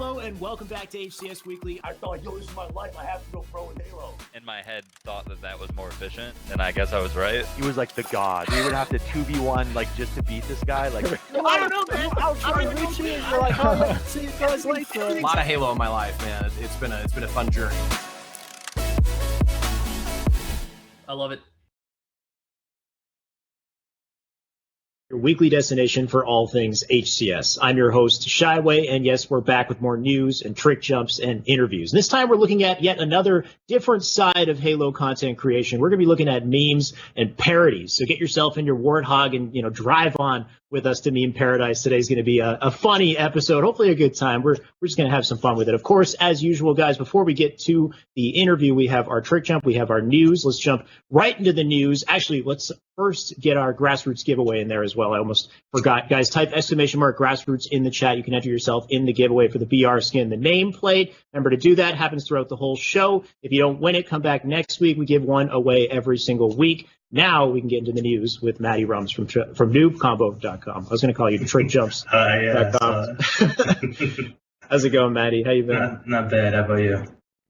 Hello and welcome back to HCS Weekly. I thought, yo, this is my life. I have to go pro in Halo. In my head, thought that was more efficient, and I guess I was right. He was like the god. We would have to 2v1 like just to beat this guy. Like I don't know, man. I'll try to reach you. You're like, oh, let's see you guys later. A lot of Halo in my life, man. It's been a fun journey. I love it. Your weekly destination for all things HCS. I'm your host, ShyWay, and yes, we're back with more news and trick jumps and interviews. This time we're looking at yet another different side of Halo content creation. We're going to be looking at memes and parodies. So get yourself in your warthog and, drive on with us to Meme Paradise. Today's going to be a funny episode, hopefully a good time. We're just going to have some fun with it. Of course, as usual, guys, before we get to the interview, we have our trick jump, we have our news. Let's jump right into the news. Actually, let's first get our grassroots giveaway in there as well. I almost forgot. Guys, type ! grassroots in the chat. You can enter yourself in the giveaway for the BR skin, the nameplate. Remember to do that. Happens throughout the whole show. If you don't win it, come back next week. We give one away every single week. Now we can get into the news with MattyRums from noobcombo.com. I was going to call you trickjumps.com. How's it going, Matty? How you been? Not bad. How about you?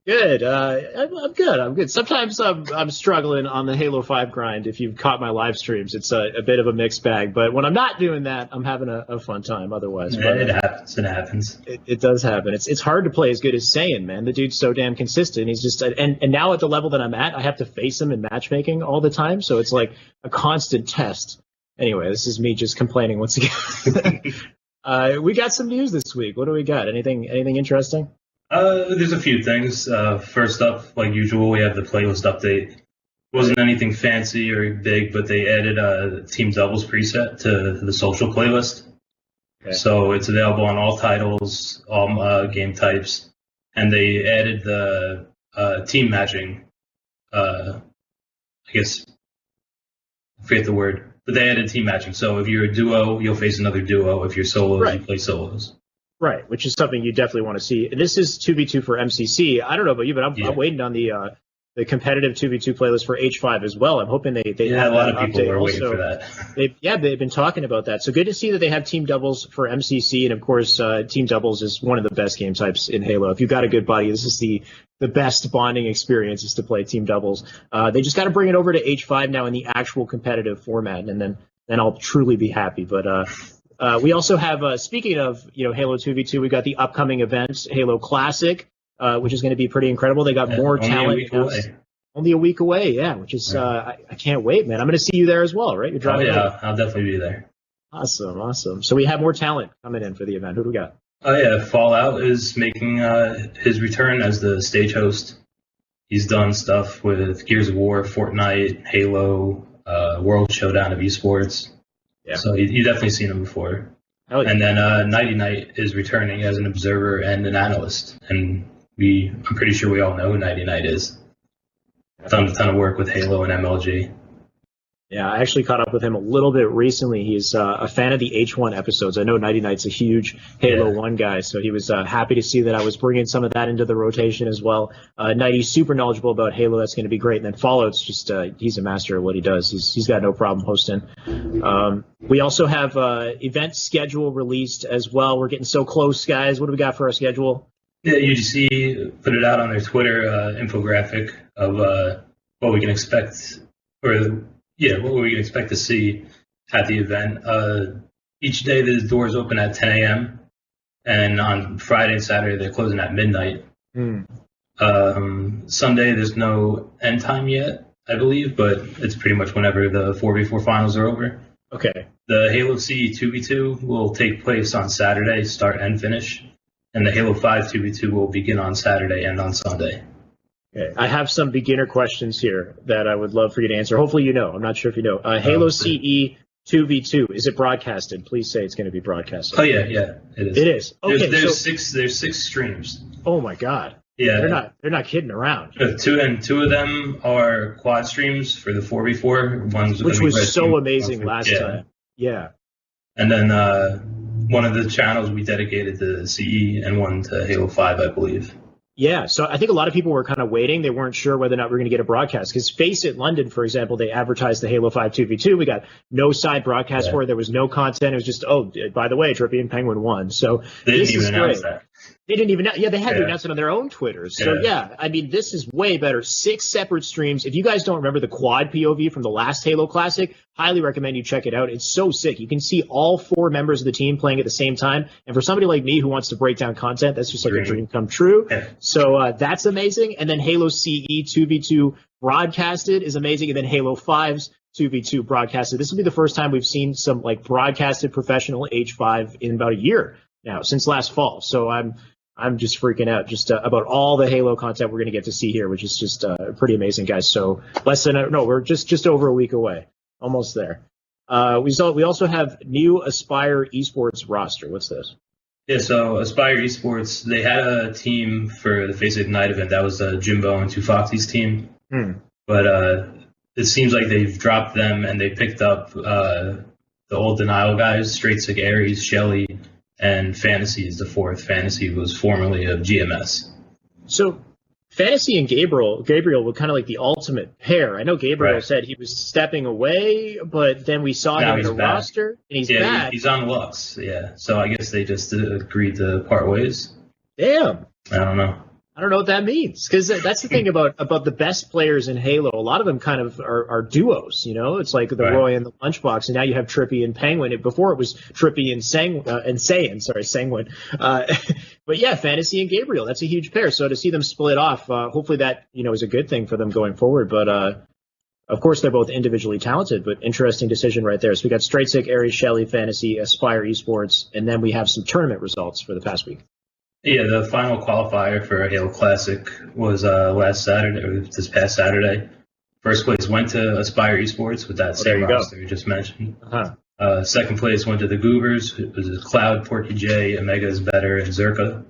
Good. I'm good. I'm good. Sometimes I'm struggling on the Halo 5 grind. If you've caught my live streams, it's a bit of a mixed bag. But when I'm not doing that, I'm having a fun time otherwise. It happens. It happens. It does happen. It's hard to play as good as Saiyan, man. The dude's so damn consistent. He's just and now at the level that I'm at, I have to face him in matchmaking all the time. So it's like a constant test. Anyway, this is me just complaining once again. We got some news this week. What do we got? Anything interesting? There's a few things. First up, like usual, we have the playlist update. Wasn't anything fancy or big, but they added a team doubles preset to the social playlist. Okay. So it's available on all titles, all game types, and they added the team matching. I guess I forget the word, but they added team matching. So if you're a duo, you'll face another duo. If you're solos, right. You play solos. Right, which is something you definitely want to see. And this is 2v2 for MCC. I don't know about you, but I'm waiting on the competitive 2v2 playlist for H5 as well. I'm hoping they have a lot of people are waiting for that. They've been talking about that. So good to see that they have team doubles for MCC. And, of course, team doubles is one of the best game types in Halo. If you've got a good buddy, this is the best bonding experience is to play team doubles. They just got to bring it over to H5 now in the actual competitive format, and then I'll truly be happy. But we also have, speaking of Halo 2v2, we got the upcoming event, Halo Classic, which is going to be pretty incredible. They got more talent. Only a week away, yeah, which is I can't wait, man. I'm going to see you there as well, right? You're driving. Oh, yeah, I'll definitely be there. Awesome. So we have more talent coming in for the event. Who do we got? Oh, yeah, Fallout is making his return as the stage host. He's done stuff with Gears of War, Fortnite, Halo, World Showdown of Esports. Yeah. So you definitely seen him before. Oh, yeah. And then Nighty Night is returning as an observer and an analyst. And I'm pretty sure we all know who Nighty Night is. Done a ton of work with Halo and MLG. Yeah, I actually caught up with him a little bit recently. He's a fan of the H1 episodes. I know Nighty Night's a huge Halo 1 guy, so he was happy to see that I was bringing some of that into the rotation as well. Nighty's super knowledgeable about Halo. That's going to be great. And then Fallout's just he's a master at what he does. He's got no problem hosting. We also have event schedule released as well. We're getting so close, guys. What do we got for our schedule? Yeah, UGC put it out on their Twitter infographic of what we can expect, what we can expect to see at the event. Each day the doors open at 10 a.m. and on Friday and Saturday they're closing at midnight. Sunday there's no end time yet, I believe, but it's pretty much whenever the 4v4 finals are over. Okay. The Halo C 2v2 will take place on Saturday, start and finish, and the Halo 5 2v2 will begin on Saturday and on Sunday. Okay. I have some beginner questions here that I would love for you to answer. Hopefully you know. I'm not sure if you know. Halo CE 2v2, is it broadcasted? Please say it's going to be broadcasted. Oh, yeah, it is. It is. Okay, there's six streams. Oh, my God. Yeah. They're not kidding around. Two of them are quad streams for the 4v4. Which was so amazing last time. Yeah. And then one of the channels we dedicated to CE and one to Halo 5, I believe. Yeah, so I think a lot of people were kind of waiting. They weren't sure whether or not we are going to get a broadcast. Because Face It London, for example, they advertised the Halo 5 2v2. We got no side broadcast for it. There was no content. It was just, by the way, Drippy and Penguin won. So they didn't even announce that. They didn't even know. Yeah, they had to Yeah. announce it on their own Twitters. So, Yeah. yeah, I mean, this is way better. 6 separate streams. If you guys don't remember the quad POV from the last Halo Classic, highly recommend you check it out. It's so sick. You can see all 4 members of the team playing at the same time. And for somebody like me who wants to break down content, that's just like a dream come true. Yeah. So that's amazing. And then Halo CE 2v2 broadcasted is amazing. And then Halo 5's 2v2 broadcasted. This will be the first time we've seen some like broadcasted professional H5 in about a year now, since last fall. So I'm just freaking out just about all the Halo content we're going to get to see here, which is just pretty amazing, guys. So we're just over a week away, almost there. We also have new Aspire Esports roster. What's this? Yeah, so Aspire Esports, they had a team for the Face Ignite event. That was Jimbo and Two Foxy's team. But it seems like they've dropped them and they picked up the old Denial guys, Straight Sick Aries, Shelly, and Fantasy is the 4th. Fantasy was formerly of GMS. So Fantasy and Gabriel were kind of like the ultimate pair. I know Gabriel said he was stepping away, but then we saw him in the roster, and he's back. He's on Lux, yeah. So I guess they just agreed to part ways. Damn. I don't know. I don't know what that means, because that's the thing about the best players in Halo. A lot of them kind of are duos, you know? It's like the Roy and the Lunchbox, and now you have Trippy and Penguin. Before it was Trippy and Sanguine. But yeah, Fantasy and Gabriel, that's a huge pair. So to see them split off, hopefully that, is a good thing for them going forward. But of course, they're both individually talented, but interesting decision right there. So we got Straight Sick, Aries, Shelly, Fantasy, Aspire Esports, and then we have some tournament results for the past week. Yeah, the final qualifier for Halo Classic was this past Saturday. First place went to Aspire Esports with that same roster you just mentioned. Second place went to the Goobers. It was Cloud, Porky J, Omega is Better, and Zerka.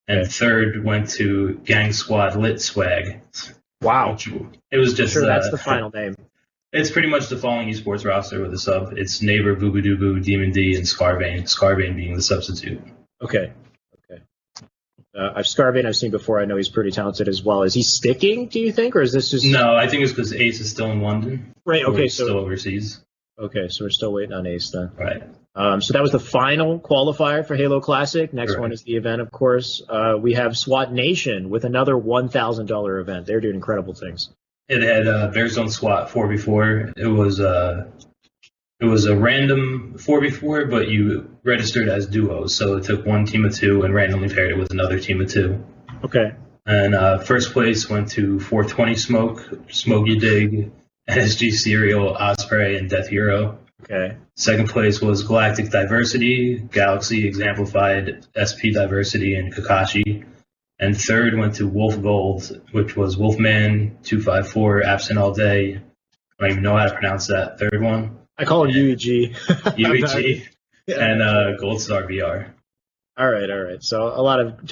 And third went to Gang Squad Lit Swag. Wow. It was just that's the final name. It's pretty much the following esports roster with a sub. It's Neighbor, Boo Boo Doo Boo, Demon D, and Scarvane. Scarvane being the substitute. Okay. Scarvane I've seen before. I know he's pretty talented as well. Is he sticking, do you think, or is this just... No, I think it's because Ace is still in London. Right, okay. So still overseas. Okay, so we're still waiting on Ace then. Right. So that was the final qualifier for Halo Classic. Next one is the event, of course. We have SWAT Nation with another $1,000 event. They're doing incredible things. It had Bear Zone SWAT 4v4. It was a random 4v4, but you registered as duos. So it took one team of 2 and randomly paired it with another team of 2. Okay. And first place went to 420 Smoke, Smokey Dig, NSG Serial, Osprey, and Death Hero. Okay. Second place was Galactic Diversity, Galaxy Exemplified, SP Diversity, and Kakashi. And third went to Wolf Gold, which was Wolfman 254, Absent All Day. I don't even know how to pronounce that third one. I call him UEG. UEG and Gold Star VR. All right. So a lot of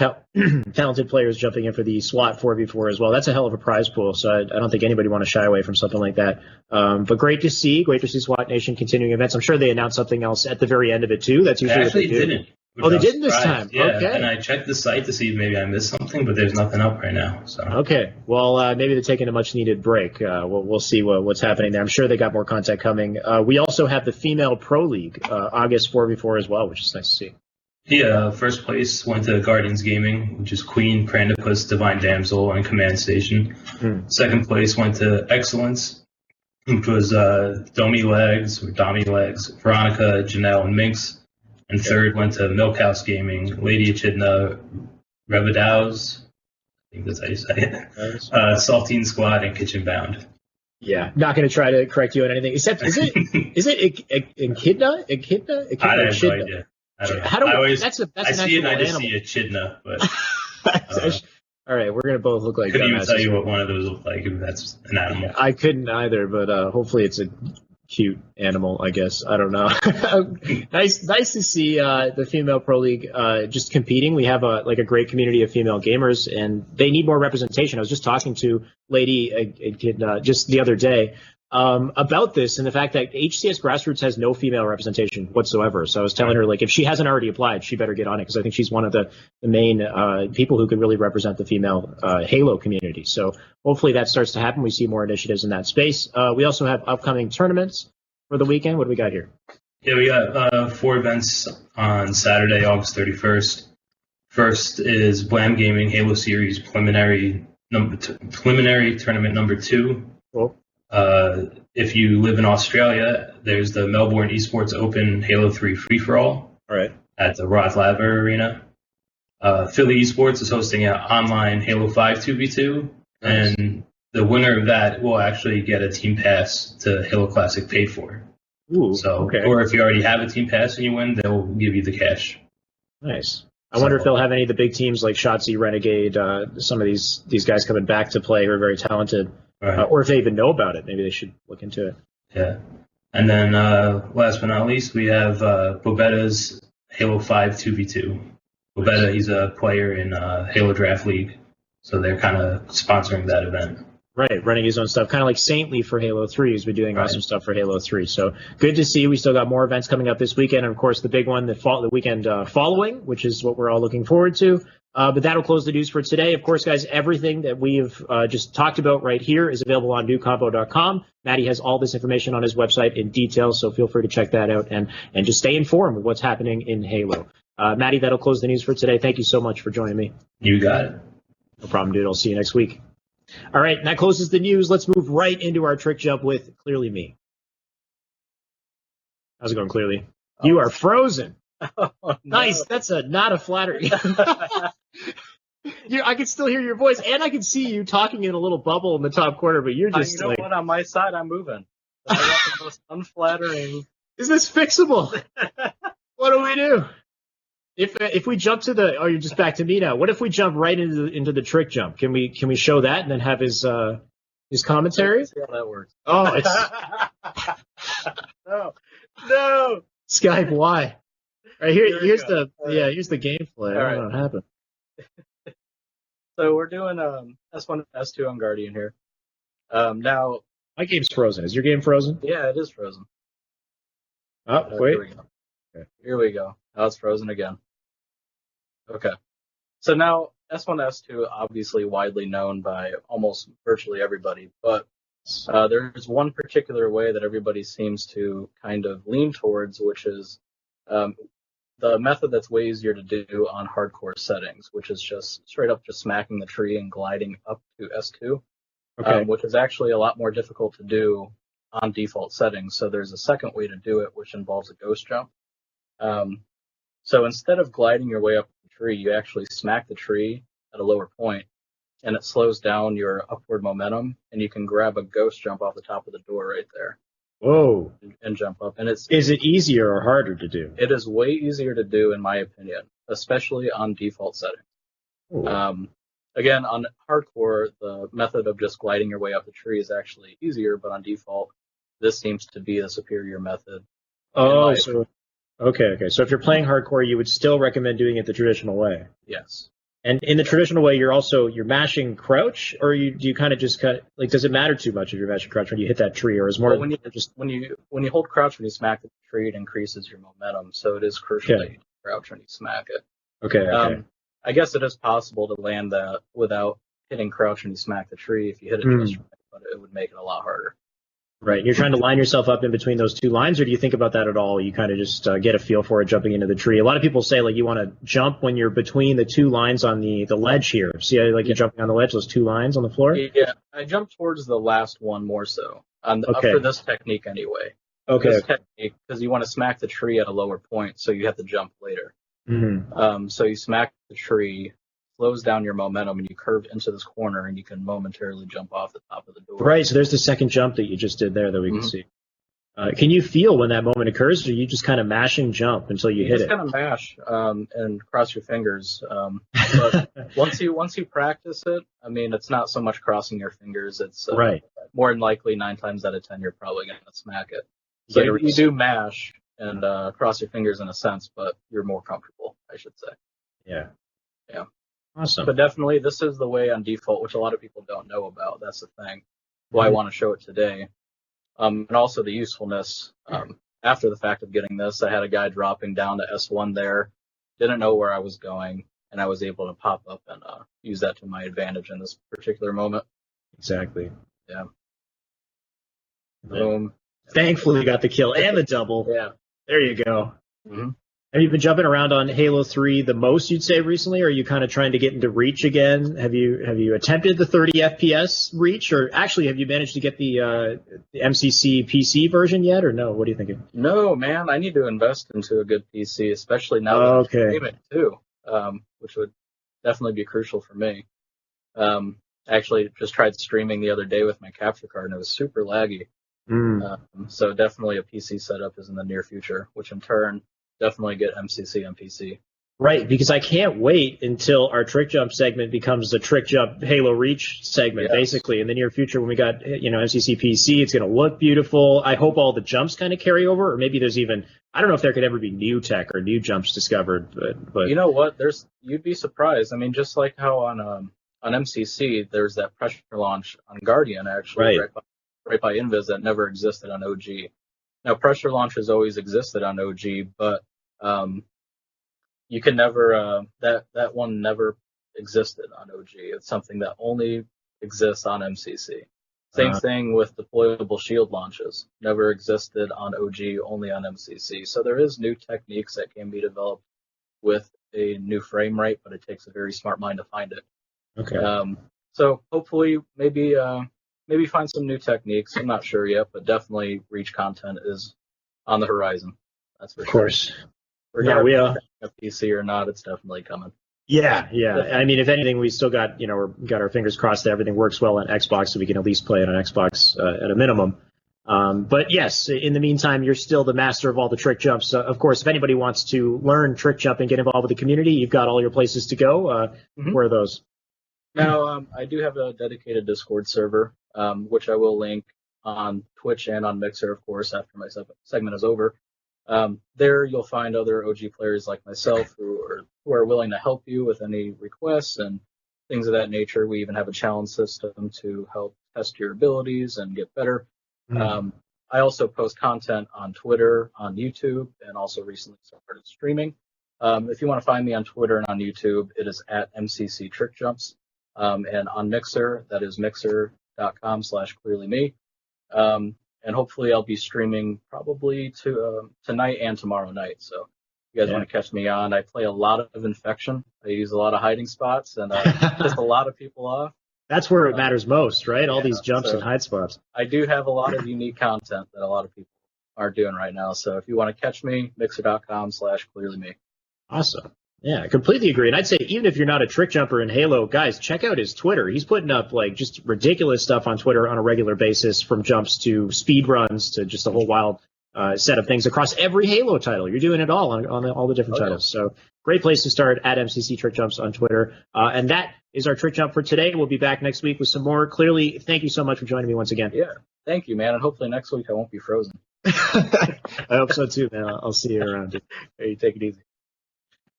talented players jumping in for the SWAT 4v4 as well. That's a hell of a prize pool, so I don't think anybody want to shy away from something like that. But great to see SWAT Nation continuing events. I'm sure they announced something else at the very end of it too. That's usually what they do. Didn't. Oh, they didn't this time. Yeah, okay. And I checked the site to see if maybe I missed something, but there's nothing up right now. So okay, well, maybe they're taking a much-needed break. We'll see what's happening there. I'm sure they got more content coming. We also have the Female Pro League, August 4v4 as well, which is nice to see. Yeah, first place went to Guardians Gaming, which is Queen, Prandipus, Divine Damsel, and Command Station. Second place went to Excellence, which was Domi Legs, Veronica, Janelle, and Minx. And third went to Milkhouse Gaming, Lady Echidna, Revidaus, I think that's how you say it, Saltine Squad, and Kitchen Bound. Yeah, not going to try to correct you on anything, except is it Echidna? I have no idea. I don't know. How do we, that's an I see it and I just animal. see Echidna, but... All right, we're going to both look like... I couldn't even tell you what one of those looked like if that's an animal. I couldn't either, but hopefully it's a cute animal, I guess. I don't know. Nice to see the Female Pro League just competing. We have a great community of female gamers, and they need more representation. I was just talking to Lady just the other day about this and the fact that HCS Grassroots has no female representation whatsoever. So I was telling her, if she hasn't already applied, she better get on it, because I think she's one of the main people who could really represent the female Halo community. So hopefully that starts to happen. We see more initiatives in that space. We also have upcoming tournaments for the weekend. What do we got here? Yeah, we got 4 events on Saturday, August 31st. First is Blam Gaming Halo Series preliminary tournament number 2. Cool. If you live in Australia, there's the Melbourne Esports Open Halo 3 free-for-all All right. at the Rod Laver Arena. Philly Esports is hosting an online Halo 5 2v2, Nice. and the winner of that will actually get a team pass to Halo Classic paid for. Ooh. So, Okay. or if you already have a team pass and you win, they'll give you the cash. Nice. I wonder if they'll have any of the big teams like Shotzi, Renegade, some of these guys coming back to play who are very talented, Right. or if they even know about it. Maybe they should look into it. Yeah. And then last but not least, we have Bobetta's Halo 5 2v2. Bobetta, he's a player in Halo Draft League, so they're kind of sponsoring that event. Right, running his own stuff, kind of like Saintly for Halo 3, who's been doing Right. awesome stuff for Halo 3. So good to see. We still got more events coming up this weekend, and of course the big one, the weekend following, which is what we're all looking forward to. But that'll close the news for today. Of course, guys, everything that we have just talked about right here is available on newcombo.com. Matty has all this information on his website in detail, so feel free to check that out and just stay informed with what's happening in Halo. Matty, that'll close the news for today. Thank you so much for joining me. You got it. No problem, dude. I'll see you next week. All right, and that closes the news. Let's move right into our trick jump with ClearlyMe. How's it going, Clearly? You are frozen. Oh, no. Nice. That's not a flattery. I can still hear your voice, and I can see you talking in a little bubble in the top corner, but you're just You know like, what? On my side, I'm moving. I got the most unflattering. is this fixable? What do we do? If we jump to the, you're just back to me now. What if we jump right into the trick jump? Can we show that and then have his commentary? See how that works. Oh, it's No. Skype. Why? All right, here's go. here's the gameplay. I All don't know what happened. So we're doing S1 S2 on Guardian here. Now, My game's frozen. Is your game frozen? yeah, it is frozen. Oh, wait. Here we go. Okay. Here we go. Now it's frozen again. Okay. So now S1 S2 obviously widely known by almost virtually everybody, but there's one particular way that everybody seems to kind of lean towards, which is the method that's way easier to do on hardcore settings, which is just straight up just smacking the tree and gliding up to S2, Okay. which is actually a lot more difficult to do on default settings. So there's a second way to do it, which involves a ghost jump. So instead of gliding your way up the tree, you actually smack the tree at a lower point, and it slows down your upward momentum, and you can grab a ghost jump off the top of the door right there Whoa. and jump up. And Is it easier or harder to do? it is way easier to do, in my opinion, especially on default settings. Ooh. Again, on hardcore, the method of just gliding your way up the tree is actually easier, but on default, this seems to be the superior method. Oh, so okay. So if you're playing hardcore, you would still recommend doing it the traditional way. Yes. And in the traditional way, you're mashing crouch, or do you kind of just cut? Like, does it matter too much if you're mashing crouch when you hit that tree, or is more Well, when you hold crouch when you smack the tree, it increases your momentum. So it is crucial that you crouch when you smack it. Okay. I guess it is possible to land that without hitting crouch when you smack the tree if you hit it just right, but it would make it a lot harder. Right. You're trying to line yourself up in between those two lines, or do you think about that at all? You kind of just get a feel for it jumping into the tree. A lot of people say, like, you want to jump when you're between the two lines on the ledge here. See, you're jumping on the ledge, those two lines on the floor? Yeah, I jumped towards the last one more so, for this technique anyway. Okay. This technique, because you want to smack the tree at a lower point, so you have to jump later. Mm-hmm. So you smack the tree, slows down your momentum, and you curve into this corner, and you can momentarily jump off the top of the door. Right, so there's the second jump that you just did there that we can see. Can you feel when that moment occurs, or are you just kind of mashing jump until you hit just it? kind of mash and cross your fingers. But once you practice it, I mean, it's not so much crossing your fingers. It's right. More than likely 9 times out of 10, you're probably going to smack it. So you do mash and cross your fingers in a sense, but you're more comfortable, I should say. Yeah. Yeah. Awesome. But definitely, this is the way on default, which a lot of people don't know about. That's the thing. Why I want to show it today. And also the usefulness. After the fact of getting this, I had a guy dropping down to S1 there, didn't know where I was going, and I was able to pop up and use that to my advantage in this particular moment. Exactly. Yeah. Boom. Thankfully, you got the kill and the double. Yeah. There you go. Mm-hmm. Have you been jumping around on Halo 3 the most, you'd say, recently? Or are you kind of trying to get into Reach again? Have you attempted the 30 FPS Reach? Or actually, have you managed to get the MCC PC version yet? Or no? What are you thinking? No, man, I need to invest into a good PC, especially now that I'm streaming too, which would definitely be crucial for me. I actually just tried streaming the other day with my capture card, and it was super laggy. So definitely a PC setup is in the near future, which in turn definitely get MCC on PC. Right, because I can't wait until our Trick Jump segment becomes the Trick Jump Halo Reach segment, basically. In the near future, when we got, MCC PC, it's going to look beautiful. I hope all the jumps kind of carry over, or maybe there's even, I don't know if there could ever be new tech or new jumps discovered, but you know what? You'd be surprised. I mean, just like how on MCC, there's that pressure launch on Guardian, actually, right by Invis that never existed on OG. Now, pressure launch has always existed on OG, but you can never that one never existed on OG. It's something that only exists on MCC. Same thing with deployable shield launches. Never existed on OG, only on MCC. So there is new techniques that can be developed with a new frame rate, but it takes a very smart mind to find it. Okay. So hopefully, maybe find some new techniques. I'm not sure yet, but definitely Reach content is on the horizon. That's for sure. Of course. Yeah, we are a PC or not, it's definitely coming. Yeah. I mean, if anything, we still got, we got our fingers crossed that everything works well on Xbox, so we can at least play it on Xbox at a minimum. But yes, in the meantime, you're still the master of all the trick jumps. Of course, if anybody wants to learn trick jump and get involved with the community, you've got all your places to go. Where are those? Now, I do have a dedicated Discord server, which I will link on Twitch and on Mixer, of course, after my segment is over. There you'll find other OG players like myself who are willing to help you with any requests and things of that nature. We even have a challenge system to help test your abilities and get better. I also post content on Twitter, on YouTube, and also recently started streaming. If you want to find me on Twitter and on YouTube, it is at MCC Trick Jumps. And on Mixer, that is mixer.com/ClearlyMe. And hopefully I'll be streaming probably tonight and tomorrow night. So if you guys want to catch me on, I play a lot of Infection. I use a lot of hiding spots and piss a lot of people off. That's where it matters most, right? All these jumps and hide spots. I do have a lot of unique content that a lot of people aren't doing right now. So if you want to catch me, mixer.com/ClearlyMe. Awesome. Yeah, I completely agree. And I'd say even if you're not a trick jumper in Halo, guys, check out his Twitter. He's putting up just ridiculous stuff on Twitter on a regular basis, from jumps to speed runs to just a whole wild set of things across every Halo title. You're doing it all on all the different titles. So great place to start, at MCC Trick Jumps on Twitter. And that is our trick jump for today. We'll be back next week with some more. Clearly, thank you so much for joining me once again. Yeah, thank you, man. And hopefully next week I won't be frozen. I hope so too, man. I'll see you around. Hey, take it easy.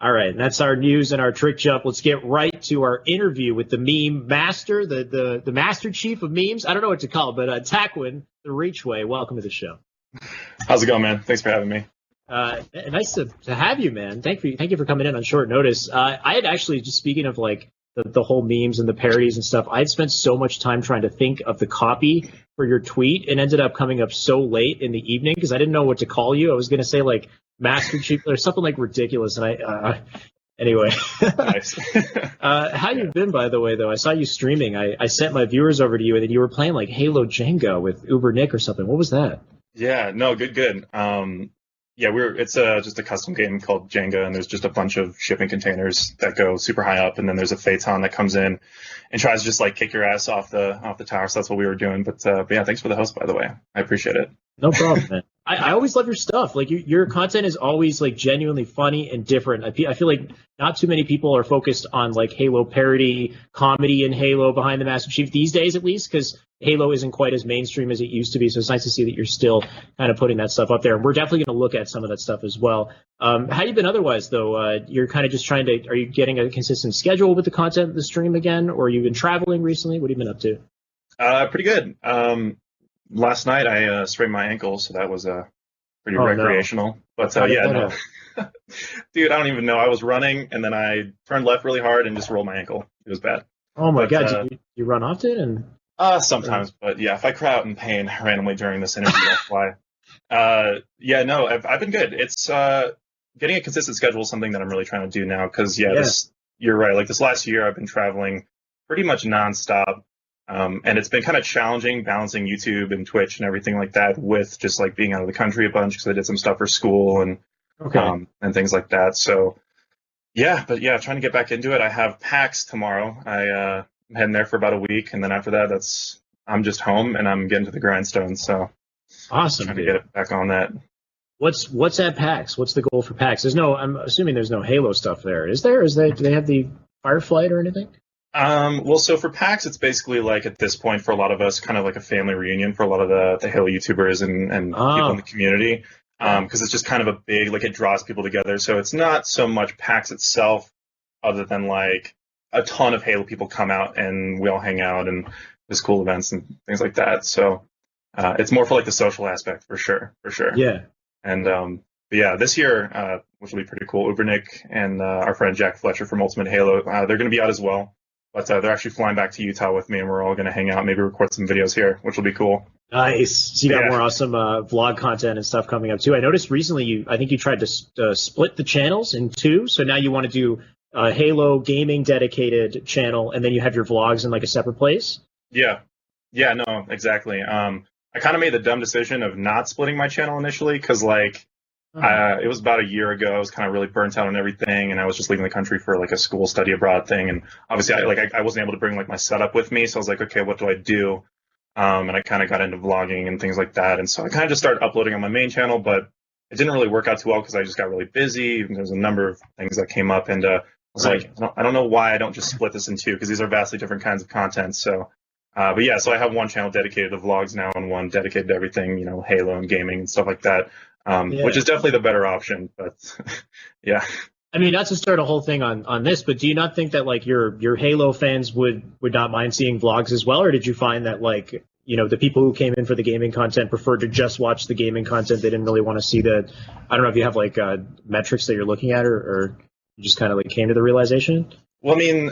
All right, and that's our news and our trick jump. Let's get right to our interview with the meme master, the master chief of memes. I don't know what to call it, but Taquin, TheReachWay. Welcome to the show. How's it going, man? Thanks for having me. Nice to have you, man. Thank you for coming in on short notice. I had actually, just speaking of the whole memes and the parodies and stuff, I had spent so much time trying to think of the copy for your tweet and ended up coming up so late in the evening because I didn't know what to call you. I was going to say Master Chief or something ridiculous. And anyway, nice. How you been, by the way, though? I saw you streaming. I sent my viewers over to you and then you were playing Halo Jenga with Uber Nick or something. What was that? Yeah, no, good. It's just a custom game called Jenga, and there's just a bunch of shipping containers that go super high up, and then there's a Phaeton that comes in and tries to just kick your ass off the tower. So that's what we were doing. But yeah, thanks for the host, by the way. I appreciate it. No problem, man. I always love your stuff. Your content is always genuinely funny and different. I feel like not too many people are focused on Halo parody, comedy in Halo behind the Master Chief these days, at least, because Halo isn't quite as mainstream as it used to be. So it's nice to see that you're still kind of putting that stuff up there. And we're definitely going to look at some of that stuff as well. How you been otherwise, though? You're kind of just are you getting a consistent schedule with the content of the stream again, or you've been traveling recently? What have you been up to? Pretty good. Last night I sprained my ankle, so that was pretty recreational. No. But no. Dude, I don't even know. I was running, and then I turned left really hard and just rolled my ankle. It was bad. Oh my God! Did you run off it? Sometimes, but yeah, if I cry out in pain randomly during this interview, that's why. I've been good. It's getting a consistent schedule is something that I'm really trying to do now. Because you're right. Like this last year, I've been traveling pretty much nonstop, and it's been kind of challenging balancing YouTube and Twitch and everything like that with just like being out of the country a bunch because I did some stuff for school and and things like that. So trying to get back into it. I have PAX tomorrow. I'm heading there for about a week, and then after that, I'm just home and I'm getting to the grindstone. So awesome, trying to get it back on that. What's at PAX? What's the goal for PAX? I'm assuming there's no Halo stuff there. Is there? Do they have the Fireflight or anything? Well, so for PAX, it's basically like at this point for a lot of us, kind of like a family reunion for a lot of the Halo YouTubers and people in the community. Because it's just kind of a big, like it draws people together. So it's not so much PAX itself, other than like a ton of Halo people come out and we all hang out and there's cool events and things like that. So it's more for like the social aspect for sure. Yeah. And this year, which will be pretty cool, Ubernick and our friend Jack Fletcher from Ultimate Halo, they're going to be out as well. But they're actually flying back to Utah with me, and we're all going to hang out, maybe record some videos here, which will be cool. Nice. So you got more awesome vlog content and stuff coming up too. I noticed recently I think you tried to split the channels in two. So now you want to do a Halo gaming dedicated channel, and then you have your vlogs in like a separate place. Yeah, no, exactly. I kind of made the dumb decision of not splitting my channel initially because like it was about a year ago. I was kind of really burnt out on everything, and I was just leaving the country for like a school study abroad thing. And obviously, I wasn't able to bring like my setup with me, so I was like, okay, what do I do? And I kind of got into vlogging and things like that. And so I kind of just started uploading on my main channel, but it didn't really work out too well because I just got really busy. There's a number of things that came up, and I was like, I don't know why I don't just split this in two because these are vastly different kinds of content. So, so I have one channel dedicated to vlogs now and one dedicated to everything, Halo and gaming and stuff like that, which is definitely the better option. But yeah. I mean, not to start a whole thing on this, but do you not think that like your Halo fans would not mind seeing vlogs as well, or did you find that like the people who came in for the gaming content preferred to just watch the gaming content? They didn't really want to see the. I don't know if you have like metrics that you're looking at, or you just kind of like came to the realization. Well, I mean,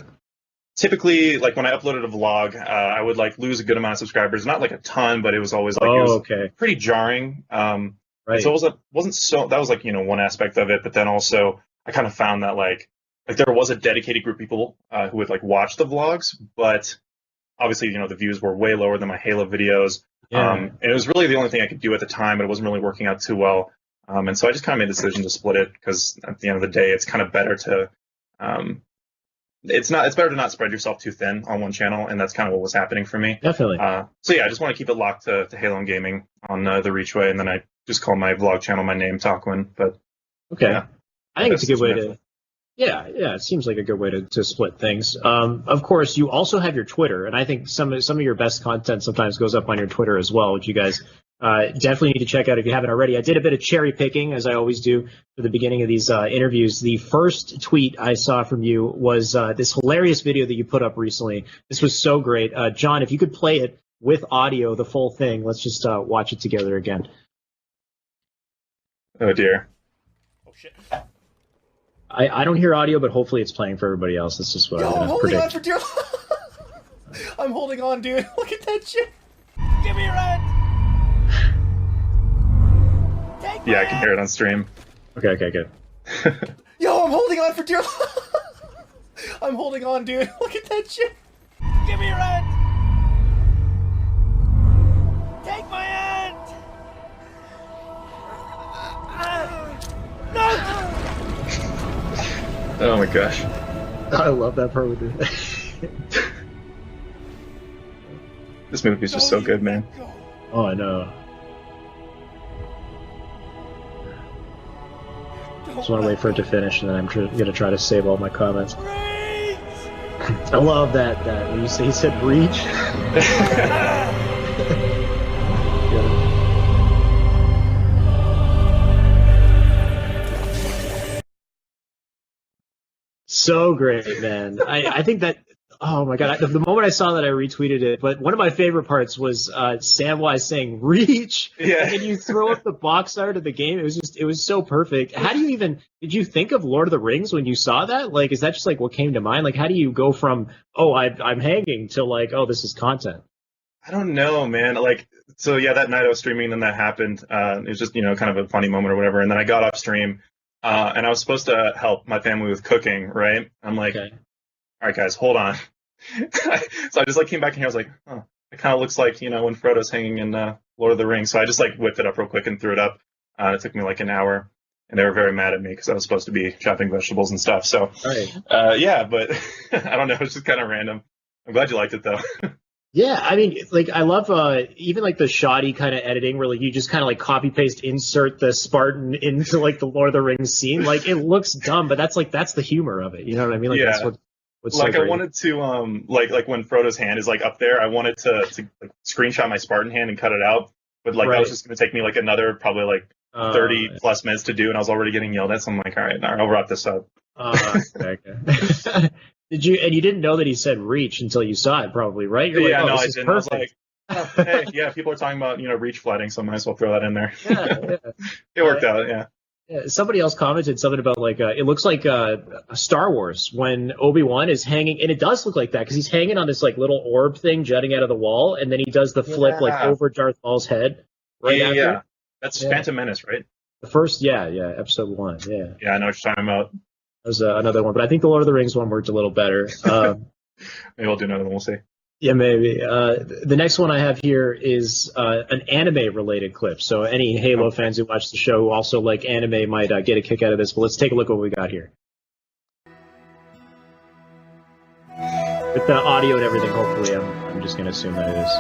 typically like when I uploaded a vlog, I would like lose a good amount of subscribers, not like a ton, but it was always like pretty jarring. Right. So it wasn't so that was like one aspect of it, but then also I kind of found that like there was a dedicated group of people who would like watch the vlogs, but obviously, the views were way lower than my Halo videos. And it was really the only thing I could do at the time, but it wasn't really working out too well. And so I just kind of made the decision to split it because at the end of the day, it's kind of better to, it's better to not spread yourself too thin on one channel. And that's kind of what was happening for me. Definitely. I just want to keep it locked to Halo and gaming on TheReachWay. And then I just call my vlog channel my name, Talkwin. But okay. Yeah. I think it's a good way to. Yeah, it seems like a good way to split things. Of course, you also have your Twitter, and I think some of your best content sometimes goes up on your Twitter as well, which you guys definitely need to check out if you haven't already. I did a bit of cherry picking, as I always do, for the beginning of these interviews. The first tweet I saw from you was this hilarious video that you put up recently. This was so great. John, if you could play it with audio, the full thing, let's just watch it together again. Oh, dear. Oh, shit. I don't hear audio, but hopefully it's playing for everybody else. That's just what I'm going to predict. On for dear I'm holding on, dude. Look at that shit. Give me a ride. Yeah, I can hear it on stream. Okay, good. Yo, I'm holding on for dear I'm holding on, dude. Look at that shit. Give me a ride. Take my hand. No. Oh my gosh. I love that part with it. This movie is just so good, man. Oh, I know. Just want to wait for it to finish, and then I'm going to try to save all my comments. I love that when he said reach. So great, man. I think that, oh my God, the moment I saw that, I retweeted it. But one of my favorite parts was Samwise saying reach. Yeah. And then you throw up the box art of the game. It was so perfect. How do you did you think of Lord of the Rings when you saw that? Like, is that just like what came to mind? Like, how do you go from, I'm hanging to like, this is content? I don't know, man. Like, so yeah, that night I was streaming, then that happened. It was just, kind of a funny moment or whatever. And then I got off stream. and I was supposed to help my family with cooking, right? I'm like, Okay. all right, guys, hold on. So I just like came back in here. I was like, oh, it kind of looks like, you know, when Frodo's hanging in Lord of the Rings. So I just like whipped it up real quick and threw it up. It took me like an hour, and they were very mad at me because I was supposed to be chopping vegetables and stuff. So Right. yeah, but I don't know. It's just kind of random. I'm glad you liked it though. Yeah, I mean, like I love even like the shoddy kind of editing where like you just kind of like copy paste insert the Spartan into like the Lord of the Rings scene. Like it looks dumb, but that's the humor of it. You know what I mean? Like Yeah. that's what's Like so I great. wanted to like when Frodo's hand is like up there, I wanted to like screenshot my Spartan hand and cut it out. But like that Right. was just gonna take me like another probably like 30 plus minutes to do, and I was already getting yelled at. So I'm like, all right, I'll wrap this up. Okay. You didn't know that he said reach until you saw it, probably, right? You're Yeah, like, no, this I is didn't. I was perfect. like, oh, hey, yeah, people are talking about, you know, reach flooding, so I might as well throw that in there. Yeah. It worked out, yeah. Yeah, somebody else commented something about like it looks like Star Wars when Obi-Wan is hanging, and it does look like that because he's hanging on this like little orb thing jutting out of the wall, and then he does the flip like Yeah. over Darth Maul's head. Right Yeah, after. yeah. That's Yeah. Phantom Menace, right? The first, yeah, episode 1, yeah. Yeah, I know what you're talking about. That was another one, but I think the Lord of the Rings one worked a little better. Maybe I'll do another one, we'll see. Yeah, maybe. The next one I have here is an anime-related clip. So any Halo fans who watch the show who also like anime might get a kick out of this. But let's take a look at what we got here. With the audio and everything, hopefully, I'm just going to assume that it is.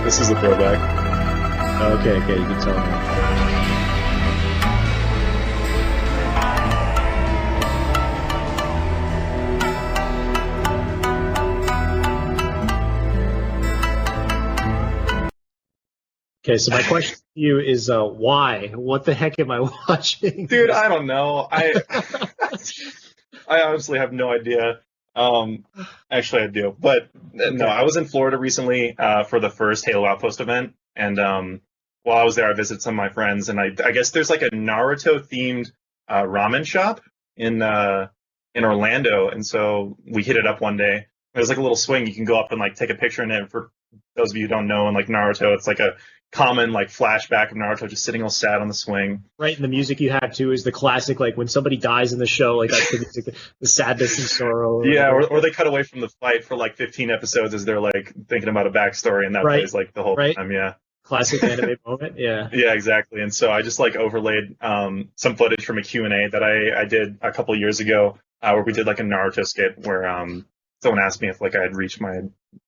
This is a throwback. Okay, you can tell me. Okay, so my question to you is why? What the heck am I watching? Dude, I don't know. I honestly have no idea. Actually, I do, but no. I was in Florida recently for the first Halo Outpost event, and while I was there, I visited some of my friends, and I guess there's like a Naruto themed ramen shop in Orlando, and so we hit it up one day. There's like a little swing you can go up and like take a picture in it. For those of you who don't know, in like Naruto, it's like a common like flashback of Naruto just sitting all sad on the swing. Right, and the music you have too is the classic, like when somebody dies in the show, like that's the music, the sadness and sorrow. Yeah, or they cut away from the fight for like 15 episodes as they're like thinking about a backstory, and that Right. plays like the whole Right. time. Yeah, Classic anime moment, yeah. yeah, exactly. And so I just like overlaid some footage from a Q&A that I did a couple years ago, where we did like a Naruto skit where someone asked me if like I had reached my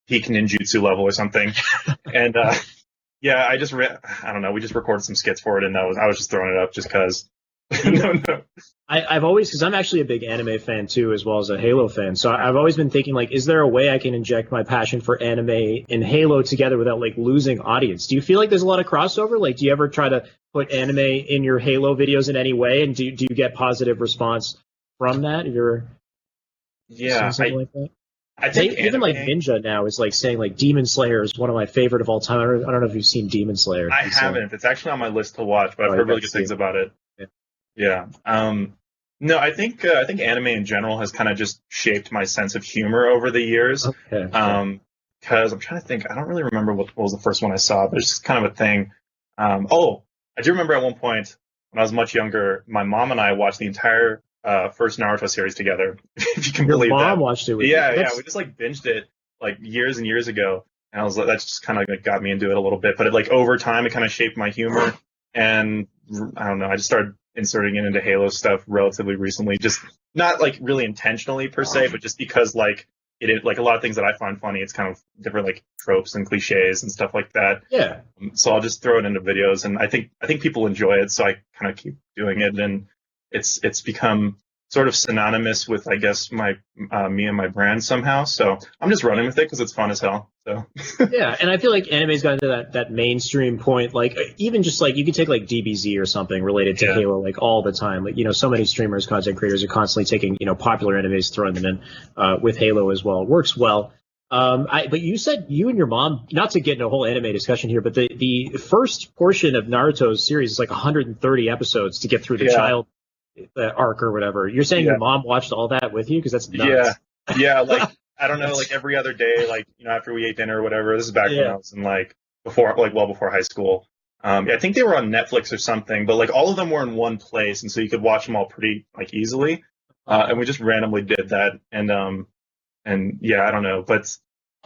peak ninjutsu level or something, and yeah, I don't know. We just recorded some skits for it, and I was just throwing it up just because. No. I've always, because I'm actually a big anime fan too, as well as a Halo fan. So I've always been thinking, like, is there a way I can inject my passion for anime and Halo together without like losing audience? Do you feel like there's a lot of crossover? Like, do you ever try to put anime in your Halo videos in any way, and do you get positive response from that? Have you ever Yeah, seen something like that? I think Even like anime- Ninja now is like saying like Demon Slayer is one of my favorite of all time. I don't know if you've seen Demon Slayer. I haven't. It's actually on my list to watch, but I've Oh, heard you really gotta good things see it. about it. Yeah. Yeah. No, I think anime in general has kind of just shaped my sense of humor over the years. Okay. Because I'm trying to think, I don't really remember what was the first one I saw, but it's just kind of a thing. I do remember at one point when I was much younger, my mom and I watched the entire first Naruto series together. If you can Your believe mom that. watched it with Yeah, you. yeah, That's- we just like binged it like years and years ago, and I was like, that just kind of like got me into it a little bit. But it like over time, it kind of shaped my humor, and I don't know, I just started inserting it into Halo stuff relatively recently, just not like really intentionally per se, but just because like it like a lot of things that I find funny, it's kind of different like tropes and cliches and stuff like that. Yeah. So I'll just throw it into videos, and I think people enjoy it, so I kind of keep doing it, and it's become sort of synonymous with, I guess, my me and my brand somehow. So I'm just running with it because it's fun as hell. So Yeah, and I feel like anime's gotten to that mainstream point. Like even just like you could take like DBZ or something related to Yeah. Halo like all the time. Like so many streamers, content creators are constantly taking popular animes, throwing them in with Halo as well. It works well. But you said you and your mom, not to get into a whole anime discussion here, but the first portion of Naruto's series is like 130 episodes to get through the Yeah. child. arc or whatever. You're saying Yeah. your mom watched all that with you? Because that's nuts. Yeah, like I don't know, like every other day, like after we ate dinner or whatever. This is back when I was in well before high school. I think they were on Netflix or something, but like all of them were in one place, and so you could watch them all pretty like easily. And we just randomly did that, and yeah, I don't know, but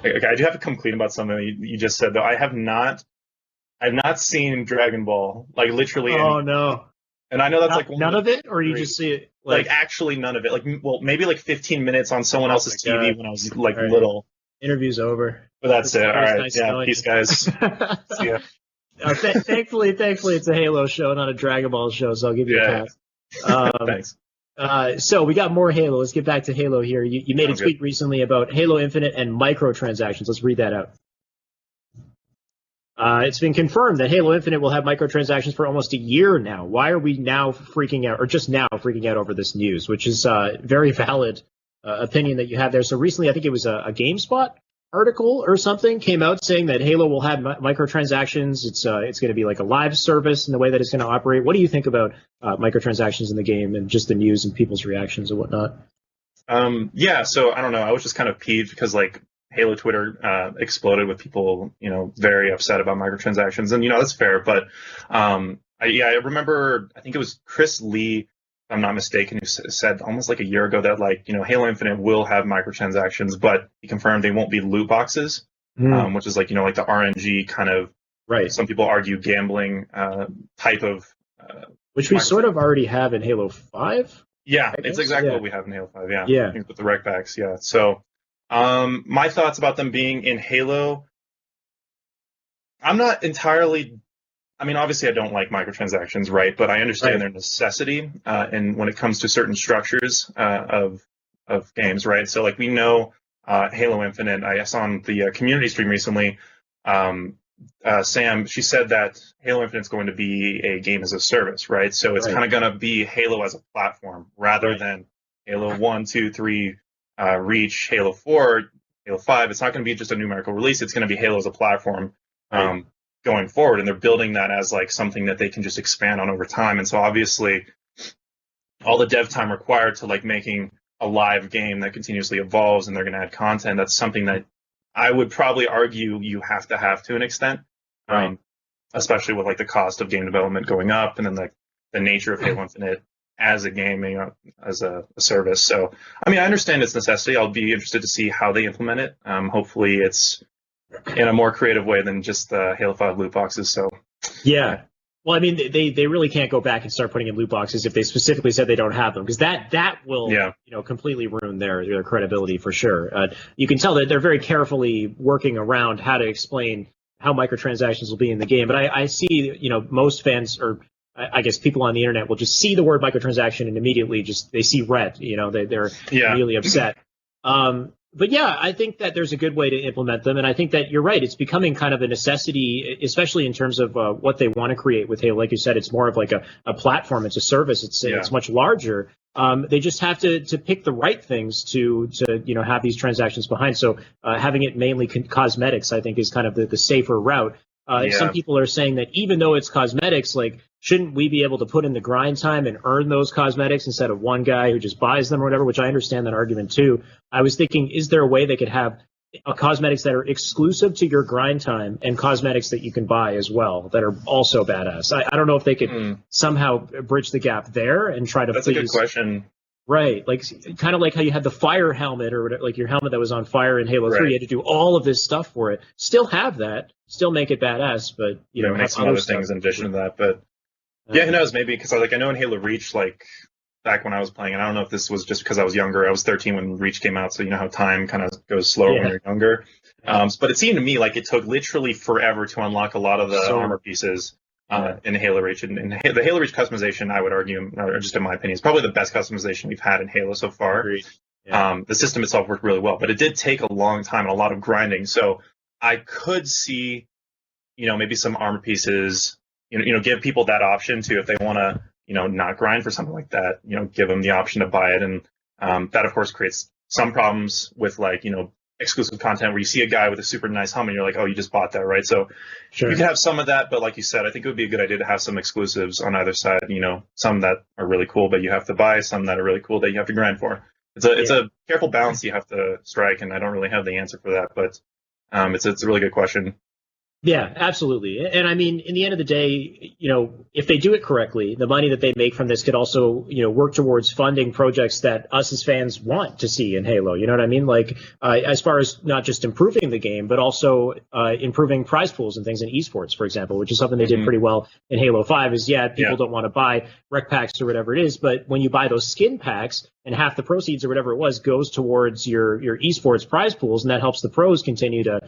like, I do have to come clean about something you just said though. I've not seen Dragon Ball, like literally. Oh no! And I know that's like none of it, or you just see it like actually none of it. Like, well, maybe like 15 minutes on someone else's TV God. when I was like little. Interview's over. But that's it. All right. Nice Yeah. knowing Peace, you. guys. See ya. Thankfully, it's a Halo show, not a Dragon Ball show, so I'll give you a pass. Thanks. So we got more Halo. Let's get back to Halo here. You made a tweet recently about Halo Infinite and microtransactions. Let's read that out. It's been confirmed that Halo Infinite will have microtransactions for almost a year now. Why are we now freaking out, or just now freaking out over this news, which is very valid opinion that you have there. So recently, I think it was a GameSpot article or something came out saying that Halo will have microtransactions. It's going to be like a live service in the way that it's going to operate. What do you think about microtransactions in the game and just the news and people's reactions and whatnot? Yeah, so I don't know. I was just kind of peeved because like Halo Twitter exploded with people, very upset about microtransactions, and that's fair. But I remember, I think it was Chris Lee, if I'm not mistaken, who said almost like a year ago that like Halo Infinite will have microtransactions, but he confirmed they won't be loot boxes, which is like like the RNG kind of, right. Some people argue gambling type of, which we sort of already have in Halo 5. Yeah, it's exactly what we have in Halo 5. Yeah. With the rec packs. Yeah. So. My thoughts about them being in Halo, I'm not entirely, obviously I don't like microtransactions, right? But I understand their necessity, and when it comes to certain structures of games, right? So like we know Halo Infinite, I saw on the community stream recently, Sam, she said that Halo Infinite is going to be a game as a service, right? So it's kind of going to be Halo as a platform rather than Halo 1, 2, 3, Reach, Halo 4, Halo 5. It's not going to be just a numerical release. It's going to be Halo as a platform going forward. And they're building that as like something that they can just expand on over time. And so obviously all the dev time required to like making a live game that continuously evolves and they're going to add content, that's something that I would probably argue you have to an extent, especially with like the cost of game development going up and then like the nature of Halo Infinite as a game, as a service. So, I understand its necessity. I'll be interested to see how they implement it. Hopefully it's in a more creative way than just the Halo 5 loot boxes. So, yeah. Well, they really can't go back and start putting in loot boxes if they specifically said they don't have them, because that will, completely ruin their credibility for sure. You can tell that they're very carefully working around how to explain how microtransactions will be in the game. But I see, most fans, or I guess people on the internet, will just see the word microtransaction and immediately they see red. They're immediately upset. But yeah, I think that there's a good way to implement them, and I think that you're right. It's becoming kind of a necessity, especially in terms of what they want to create with Halo. Like you said, it's more of like a platform. It's a service. It's much larger. They just have to pick the right things to have these transactions behind. So having it mainly cosmetics, I think, is kind of the safer route. Some people are saying that even though it's cosmetics, like, shouldn't we be able to put in the grind time and earn those cosmetics instead of one guy who just buys them or whatever, which I understand that argument too. I was thinking, is there a way they could have cosmetics that are exclusive to your grind time and cosmetics that you can buy as well that are also badass? I don't know if they could somehow bridge the gap there and try to That's a good question. Right, like kind of like how you had the fire helmet or like your helmet that was on fire in Halo 3. You had to do all of this stuff for it. Still have that, still make it badass, but make some other things in addition to that. But who knows? Maybe because I know in Halo Reach, like back when I was playing, and I don't know if this was just because I was younger. I was 13 when Reach came out, so you know how time kind of goes slower when you're younger. But it seemed to me like it took literally forever to unlock a lot of the armor pieces. In Halo Reach, and the Halo Reach customization, I would argue, or just in my opinion, is probably the best customization we've had in Halo so far. The system itself worked really well, but it did take a long time and a lot of grinding. So I could see, maybe some armor pieces, give people that option too if they want to, not grind for something like that. Give them the option to buy it, and that of course creates some problems with like exclusive content where you see a guy with a super nice helmet, you're like, oh, you just bought that, right? So Sure. you can have some of that, but like you said, I think it would be a good idea to have some exclusives on either side. Some that are really cool but you have to buy, some that are really cool that you have to grind for. It's a careful balance you have to strike, and I don't really have the answer for that, but it's a really good question. Yeah, absolutely. And I mean, in the end of the day, if they do it correctly, the money that they make from this could also, work towards funding projects that us as fans want to see in Halo. You know what I mean? Like, as far as not just improving the game, but also improving prize pools and things in esports, for example, which is something they did pretty well in Halo 5 is, people don't want to buy rec packs or whatever it is. But when you buy those skin packs, and half the proceeds or whatever it was goes towards your esports prize pools, and that helps the pros continue to,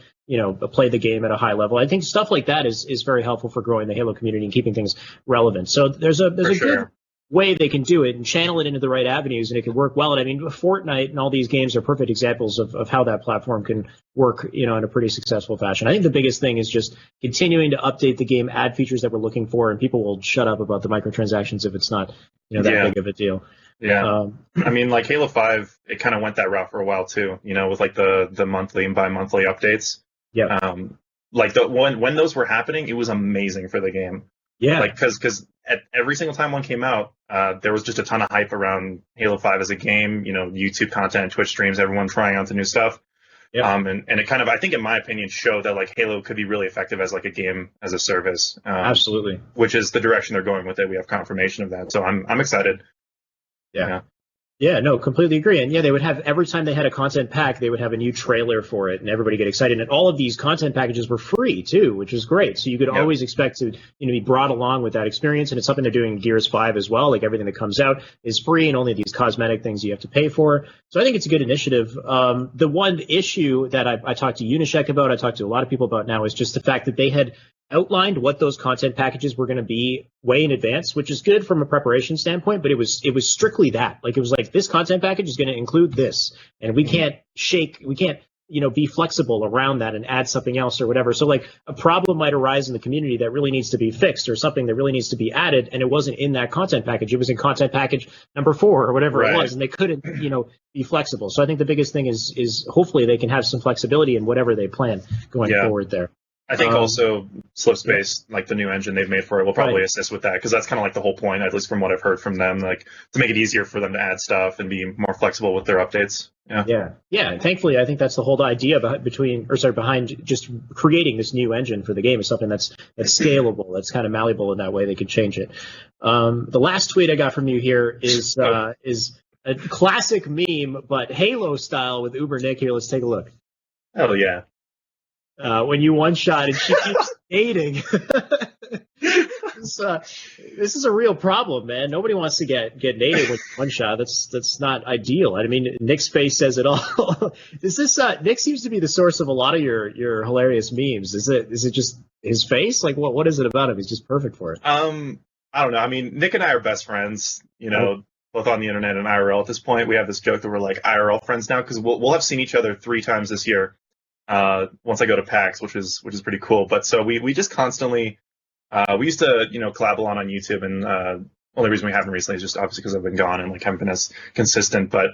play the game at a high level. I think stuff like that is very helpful for growing the Halo community and keeping things relevant. So there's a good way they can do it and channel it into the right avenues, and it can work well. And I mean, Fortnite and all these games are perfect examples of how that platform can work, in a pretty successful fashion. I think the biggest thing is just continuing to update the game, add features that we're looking for, and people will shut up about the microtransactions if it's not, that big of a deal. Yeah. I mean, like Halo 5, it kind of went that route for a while too, with like the monthly and bi-monthly updates. Yeah. Like when those were happening, it was amazing for the game. Yeah. Like, cause at every single time one came out, there was just a ton of hype around Halo 5 as a game, YouTube content, Twitch streams, everyone trying out the new stuff. Yeah. And it kind of, I think in my opinion, showed that like Halo could be really effective as like a game as a service. Absolutely. Which is the direction they're going with it. We have confirmation of that. So I'm excited. Yeah, no, completely agree. And they would have, every time they had a content pack, they would have a new trailer for it and everybody get excited. And all of these content packages were free too, which was great. So you could always expect to, be brought along with that experience. And it's something they're doing in Gears 5 as well. Like everything that comes out is free and only these cosmetic things you have to pay for. So I think it's a good initiative. The one issue that I talked to Unishek about, I talked to a lot of people about now, is just the fact that they had outlined what those content packages were going to be way in advance, which is good from a preparation standpoint, but it was strictly that. Like, it was like, this content package is going to include this, and we can't be flexible around that and add something else or whatever. So like, a problem might arise in the community that really needs to be fixed, or something that really needs to be added, and it wasn't in that content package. It was in content package number 4 or whatever it was, and they couldn't, be flexible. So I think the biggest thing is hopefully they can have some flexibility in whatever they plan going forward there. I think also Slipspace, like the new engine they've made for it, will probably assist with that, because that's kind of like the whole point, at least from what I've heard from them, like to make it easier for them to add stuff and be more flexible with their updates. Yeah. And thankfully, I think that's the whole idea behind just creating this new engine for the game, is something that's scalable, that's kind of malleable in that way they can change it. The last tweet I got from you here is a classic meme, but Halo style, with Uber Nick here. Let's take a look. Oh yeah. When you one shot and she keeps dating. This is a real problem, man. Nobody wants to get nated with one shot. That's not ideal. I mean, Nick's face says it all. Is this Nick seems to be the source of a lot of your hilarious memes. Is it just his face? Like, what is it about him? He's just perfect for it. I don't know. I mean, Nick and I are best friends, both on the internet and IRL at this point. We have this joke that we're like IRL friends now, because we'll have seen each other 3 times this year. Once I go to PAX, which is pretty cool. But so we just constantly, we used to, collab a lot on YouTube, and only reason we haven't recently is just obviously because I've been gone and like haven't been as consistent. But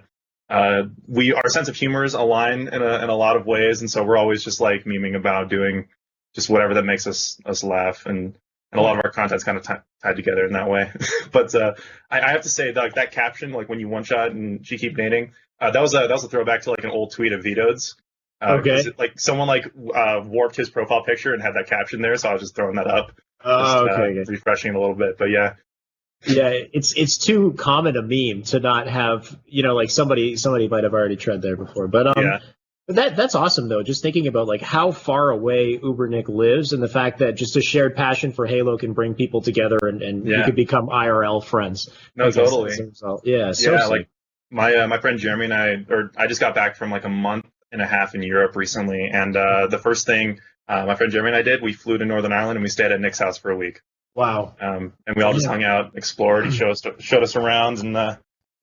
our sense of humor is aligned in a lot of ways, and so we're always just like memeing about doing just whatever that makes us laugh, and a lot of our content's kind of tied together in that way. But I have to say that caption, like when you one shot and she keep dating, that was a throwback to like an old tweet of Vito's. Okay. Like someone warped his profile picture and had that caption there, so I was just throwing that up. Okay. Refreshing it a little bit, but yeah. Yeah, it's too common a meme to not have, like somebody might have already tread there before. But but that's awesome though. Just thinking about like how far away Uber Nick lives, and the fact that just a shared passion for Halo can bring people together, and you could become IRL friends. No, totally. Yeah. Like my friend Jeremy and I just got back from like a month and a half in Europe recently, and the first thing my friend Jeremy and I did, we flew to Northern Ireland and we stayed at Nick's house for a week. Wow. And we all just hung out, explored. He showed us around, and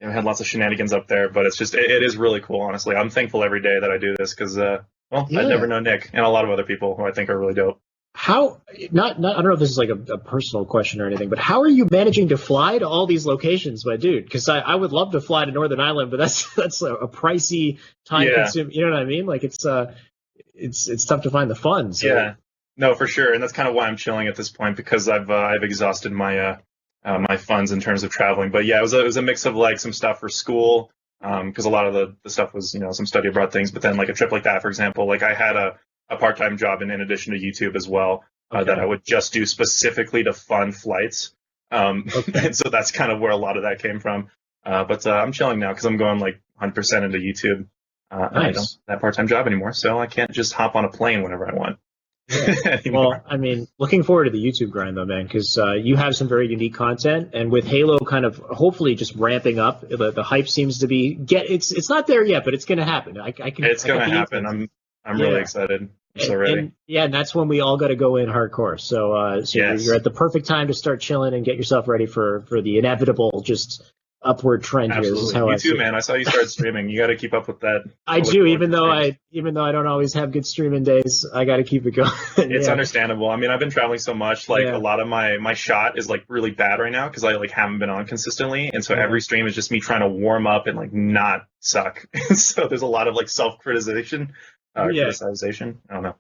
had lots of shenanigans up there. But it's just it is really cool, honestly. I'm thankful every day that I do this, because I'd never know Nick and a lot of other people who I think are really dope. How not I don't know if this is like a personal question or anything, but how are you managing to fly to all these locations, my dude? Because I would love to fly to Northern Ireland, but that's a pricey, time consuming. You know what I mean? Like it's tough to find the funds. So. Yeah, no, for sure, and that's kind of why I'm chilling at this point, because I've exhausted my my funds in terms of traveling. But yeah, it was a mix of like some stuff for school, because a lot of the stuff was some study abroad things, but then like a trip like that, for example, like I had a part-time job in addition to YouTube as well, that I would just do specifically to fund flights. And so that's kind of where a lot of that came from. But I'm chilling now because I'm going like 100% into YouTube. Nice. I don't have that part-time job anymore, so I can't just hop on a plane whenever I want. Well, I mean, looking forward to the YouTube grind though, man, because you have some very unique content, and with Halo kind of hopefully just ramping up, the hype seems to be it's not there yet, but it's going to happen. It's going to happen. I'm really excited. I'm so ready. And that's when we all got to go in hardcore. So, yes. You're at the perfect time to start chilling and get yourself ready for the inevitable just upward trend here. This is how you too, man. I saw you start streaming. You got to keep up with that. I do, even though I don't always have good streaming days. I got to keep it going. It's understandable. I mean, I've been traveling so much. Like a lot of my shot is like really bad right now because I like haven't been on consistently, and so every stream is just me trying to warm up and like not suck. So there's a lot of like self-criticization. Criticization. I don't know.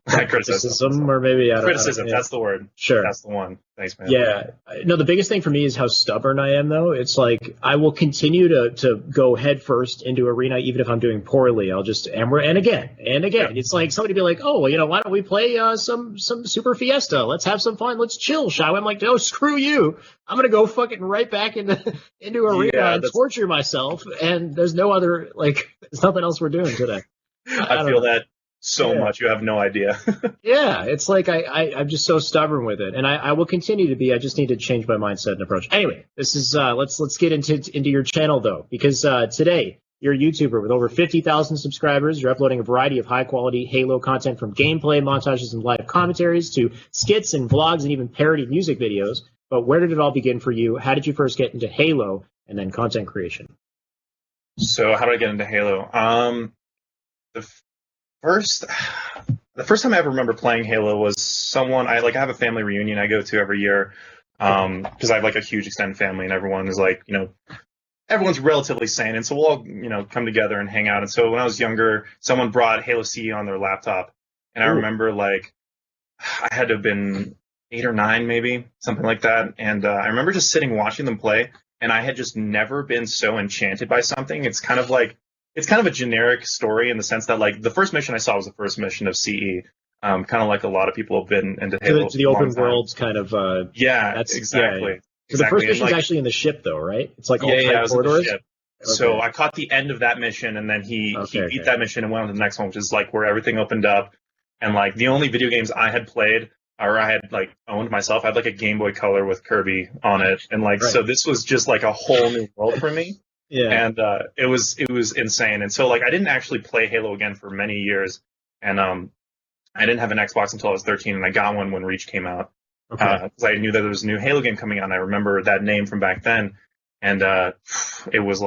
Criticism, or maybe criticism. That's the word. Sure, that's the one. Thanks, man. Yeah. No, the biggest thing for me is how stubborn I am, though. It's like I will continue to go headfirst into arena, even if I'm doing poorly. I'll just and again. It's like somebody be like, oh, well, why don't we play some Super Fiesta? Let's have some fun. Let's chill, shall we? I'm like, no, screw you. I'm gonna go fucking right back into arena and torture myself. And there's no other there's nothing else we're doing today. I feel that so much. You have no idea. Yeah, it's like I'm just so stubborn with it, and I will continue to be. I just need to change my mindset and approach. Anyway, this is let's get into your channel though, because today you're a YouTuber with over 50,000 subscribers. You're uploading a variety of high quality Halo content, from gameplay, montages, and live commentaries to skits and vlogs and even parody music videos. But where did it all begin for you? How did you first get into Halo and then content creation? So how did I get into Halo? The first time I ever remember playing Halo was someone I have a family reunion I go to every year, because I have like a huge extended family, and everyone is everyone's relatively sane, and so we'll all come together and hang out. And so when I was younger, someone brought Halo CE on their laptop, and I remember I had to have been 8 or 9 maybe, something like that, and I remember just sitting watching them play, and I had just never been so enchanted by something. It's kind of a generic story in the sense that the first mission I saw was the first mission of CE, kind of like a lot of people have been into Halo. To the open worlds kind of. That's exactly. Yeah. So the first mission's actually in the ship though, right? It's like all tight corridors. Okay. So I caught the end of that mission, and then he beat that mission and went on to the next one, which is where everything opened up, and the only video games I had played or I had owned myself, I had a Game Boy Color with Kirby on it, and so this was just a whole new world for me. Yeah, and it was insane. And so I didn't actually play Halo again for many years, and I didn't have an Xbox until I was 13, and I got one when Reach came out, because I knew that there was a new Halo game coming out, and I remember that name from back then, and it was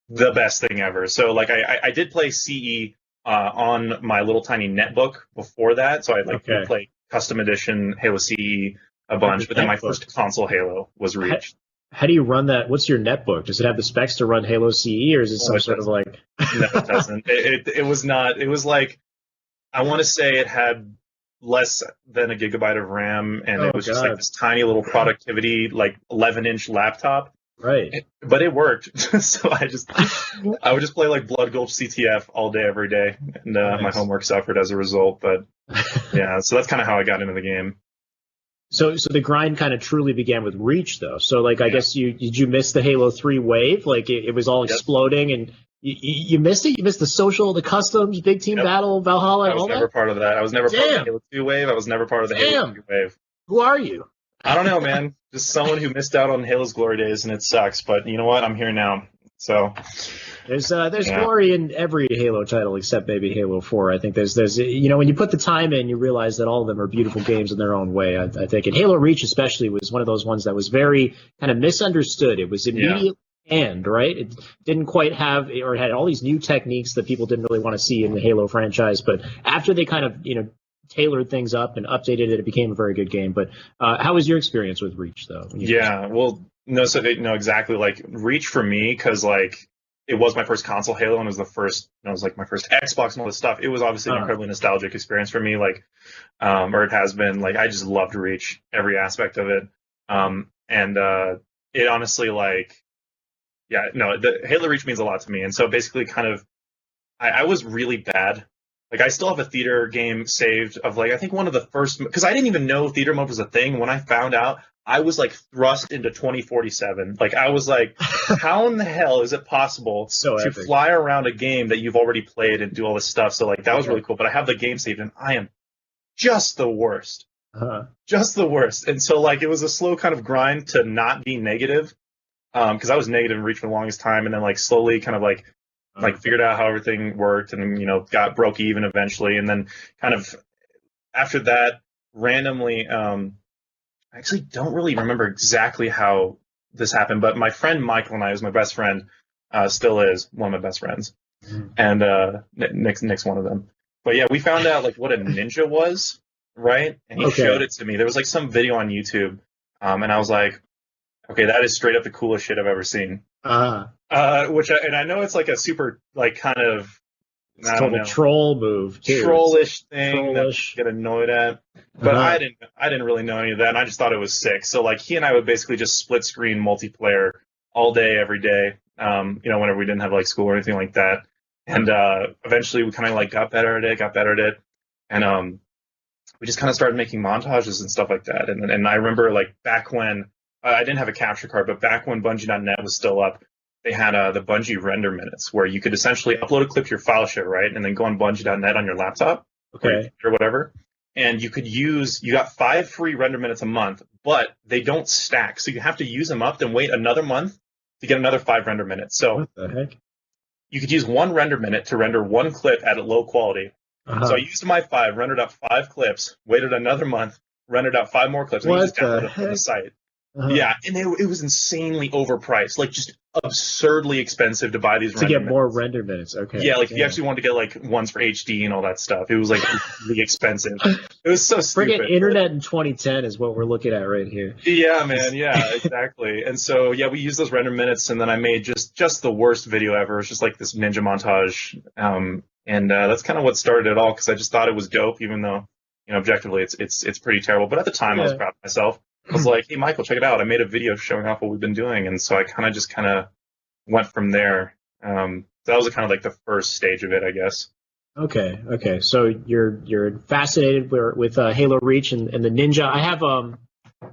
the best thing ever. So I did play CE on my little tiny netbook before that, so I would play custom edition Halo CE a bunch, but then my first console Halo was Reach. How do you run that? What's your netbook? Does it have the specs to run Halo CE, or is it some sort of No, it doesn't. It was not. It was I want to say it had less than a gigabyte of RAM, and it was just this tiny little productivity 11-inch laptop. Right. But it worked. So I would just play Blood Gulch CTF all day, every day, and my homework suffered as a result. But yeah, so that's kind of how I got into the game. So the grind kind of truly began with Reach, though. So I guess did you miss the Halo 3 wave? It was all exploding, and you missed it. You missed the social, the customs, big team battle, Valhalla. I was never part of that. I was never part of the Halo 2 wave. I was never part of the Halo 3 wave. Who are you? I don't know, man. Just someone who missed out on Halo's glory days, and it sucks. But you know what? I'm here now. So there's glory in every Halo title except maybe Halo 4. I think there's when you put the time in, you realize that all of them are beautiful games in their own way. I think, and Halo Reach especially was one of those ones that was very kind of misunderstood. It was immediate right. It didn't quite have, or it had all these new techniques that people didn't really want to see in the Halo franchise. But after they kind of tailored things up and updated it. It became a very good game. But how was your experience with Reach, though? Yeah, well, no, exactly. Like Reach for me, because like it was my first console Halo and it was the first, it was like my first Xbox and all this stuff. It was obviously an incredibly nostalgic experience for me, like, or it has been. Like I just loved Reach, every aspect of it, and it honestly, like, yeah, no, the Halo Reach means a lot to me, and so basically, kind of, I was really bad. Like I still have a theater game saved of like I think one of the first, because I didn't even know theater mode was a thing. When I found out, I was like thrust into 2047. Like I was like, how in the hell is it possible to epic. fly around a game that you've already played and do all this stuff? So like that was really cool. But I have the game saved and I am just the worst. Just the worst. And so like it was a slow kind of grind to not be negative. Because I was negative in Reach for the longest time, and then like slowly kind of like figured out how everything worked, and got broke even eventually, and then kind of after that randomly, I actually don't really remember exactly how this happened, but my friend Michael and I, who's my best friend, still is one of my best friends, and Nick's one of them. But yeah, we found out like what a ninja was, right? And he showed it to me. There was like some video on YouTube, and I was like, okay, that is straight up the coolest shit I've ever seen. I know it's like a super, like, kind of, I don't know, troll move, too. Trollish thing that you get annoyed at. But I didn't really know any of that, and I just thought it was sick. So, like, he and I would basically just split screen multiplayer all day, every day, whenever we didn't have, like, school or anything like that. And eventually we kind of, like, got better at it. And we just kind of started making montages and stuff like that. And I remember, like, back when, I didn't have a capture card, but back when Bungie.net was still up, they had the Bungie render minutes where you could essentially upload a clip to your file share, right? And then go on Bungie.net on your laptop or whatever. And you got 5 free render minutes a month, but they don't stack. So you have to use them up, then wait another month to get another 5 render minutes. So what the heck? You could use 1 render minute to render 1 clip at a low quality. So I used my 5, rendered out 5 clips, waited another month, rendered out 5 more clips, and you just downloaded it from the site. Yeah, and it was insanely overpriced, like just absurdly expensive to buy these to get more render minutes. Okay. Yeah, like if you actually wanted to get like ones for HD and all that stuff, it was like really expensive. It was so stupid. Friggin' internet in 2010 is what we're looking at right here. Yeah, man. Yeah, exactly. And so yeah, we used those render minutes, and then I made just the worst video ever. It's just like this ninja montage, and that's kind of what started it all, because I just thought it was dope, even though objectively it's pretty terrible. But at the time, I was proud of myself. I was like, hey, Michael, check it out. I made a video showing off what we've been doing. And so I kind of went from there. So that was kind of like the first stage of it, I guess. Okay. So you're fascinated with Halo Reach and the Ninja. I have a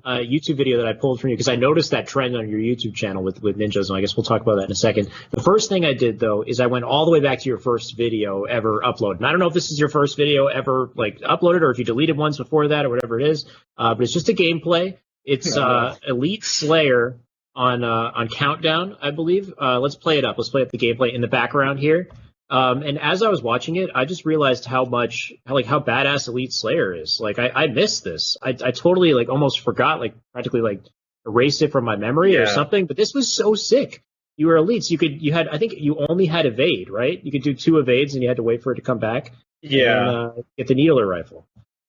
YouTube video that I pulled from you because I noticed that trend on your YouTube channel with ninjas, and I guess we'll talk about that in a second. The first thing I did, though, is I went all the way back to your first video ever uploaded. And I don't know if this is your first video ever like uploaded or if you deleted ones before that or whatever it is, but it's just a gameplay. It's Elite Slayer on Countdown, I believe. Let's play it up. Let's play up the gameplay in the background here. And as I was watching it, I just realized how badass Elite Slayer is. Like I missed this. I totally like almost forgot, like practically like erased it from my memory or something. But this was so sick. You were elites. I think you only had evade, right? You could do 2 evades and you had to wait for it to come back. Yeah. And get the needler rifle.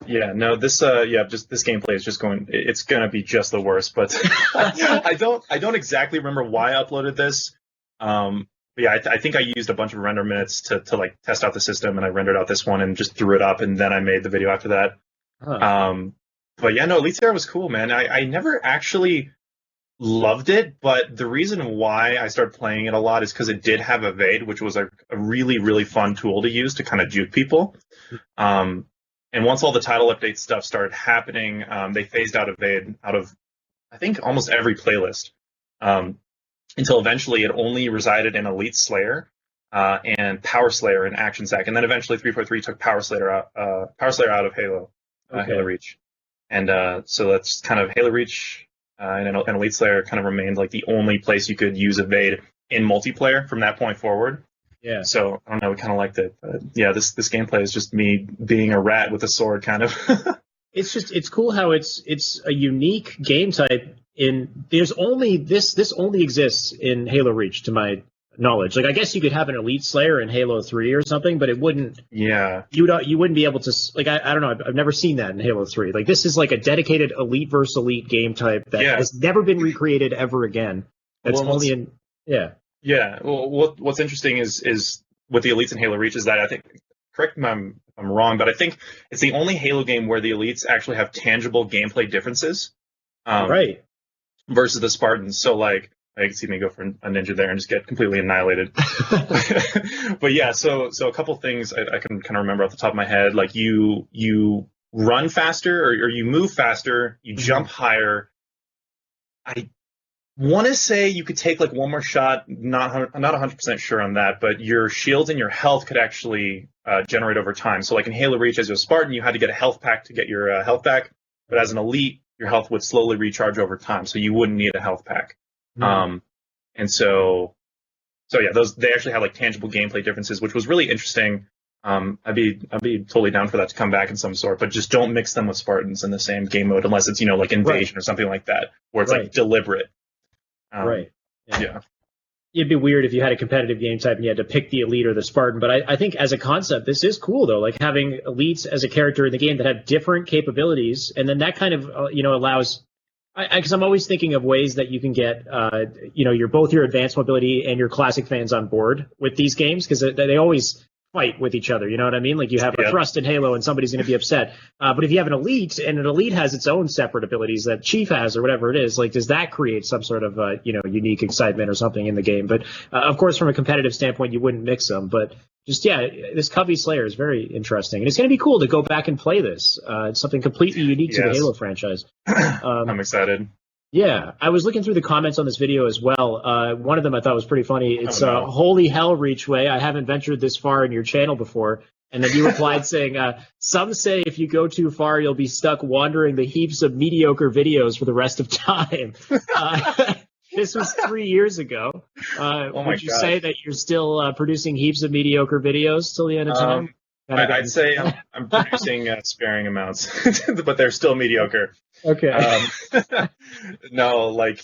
Yeah, no, this just this gameplay is just it's gonna be just the worst, but I don't exactly remember why I uploaded this. But yeah, I think I used a bunch of render minutes to like test out the system, and I rendered out this one and just threw it up, and then I made the video after that. But yeah, no, Elite Slayer was cool, man. I never actually loved it, but the reason why I started playing it a lot is because it did have evade, which was a really, really fun tool to use to kind of juke people. And once all the title update stuff started happening, they phased out evade out of, I think, almost every playlist, until eventually it only resided in Elite Slayer and Power Slayer and Action Sack. And then eventually 343 took Power Slayer out of Halo, Halo Reach. And so that's kind of Halo Reach and Elite Slayer kind of remained like the only place you could use evade in multiplayer from that point forward. Yeah. So I don't know, we kind of liked it, but yeah, this gameplay is just me being a rat with a sword, kind of. It's cool how it's a unique game type. This only exists in Halo Reach to my knowledge. Like, I guess you could have an Elite Slayer in Halo 3 or something, but it wouldn't. Yeah. You wouldn't be able to, like, I don't know. I've never seen that in Halo 3. Like, this is like a dedicated Elite versus Elite game type that has never been recreated ever again. That's only in. Yeah. Yeah. Well, what's interesting is with the Elites in Halo Reach is that I think, correct me if I'm wrong, but I think it's the only Halo game where the Elites actually have tangible gameplay differences. Right. Versus the Spartans. So, like, I can see me go for a ninja there and just get completely annihilated. But yeah, so a couple things I can kind of remember off the top of my head. Like, you run faster or you move faster, you jump higher. I want to say you could take like one more shot. I'm not 100% sure on that, but your shields and your health could actually generate over time. So, like in Halo Reach, as a Spartan, you had to get a health pack to get your health back. But as an Elite, your health would slowly recharge over time, so you wouldn't need a health pack. And so yeah, they actually have like tangible gameplay differences, which was really interesting. I'd be totally down for that to come back in some sort, but just don't mix them with Spartans in the same game mode unless it's like Invasion or something like that, where it's like deliberate. Right. Yeah. It'd be weird if you had a competitive game type and you had to pick the Elite or the Spartan, but I think as a concept, this is cool, though, like having Elites as a character in the game that have different capabilities, and then that kind of, allows, because I'm always thinking of ways that you can get, your advanced mobility and your classic fans on board with these games, because they always fight with each other, you know what I mean? Like you have a thrust in Halo and somebody's going to be upset. But if you have an Elite and an Elite has its own separate abilities that Chief has or whatever it is, like does that create some sort of, unique excitement or something in the game? But of course, from a competitive standpoint, you wouldn't mix them. But just, this Covey Slayer is very interesting. And it's going to be cool to go back and play this. It's something completely unique to the Halo franchise. I'm excited. Yeah, I was looking through the comments on this video as well. One of them I thought was pretty funny. It's holy hell, ReachWay. I haven't ventured this far in your channel before. And then you replied saying, some say if you go too far, you'll be stuck wandering the heaps of mediocre videos for the rest of time. This was 3 years ago. Would you say that you're still producing heaps of mediocre videos till the end of time? I'd say I'm producing sparing amounts, but they're still mediocre. Okay. No, like,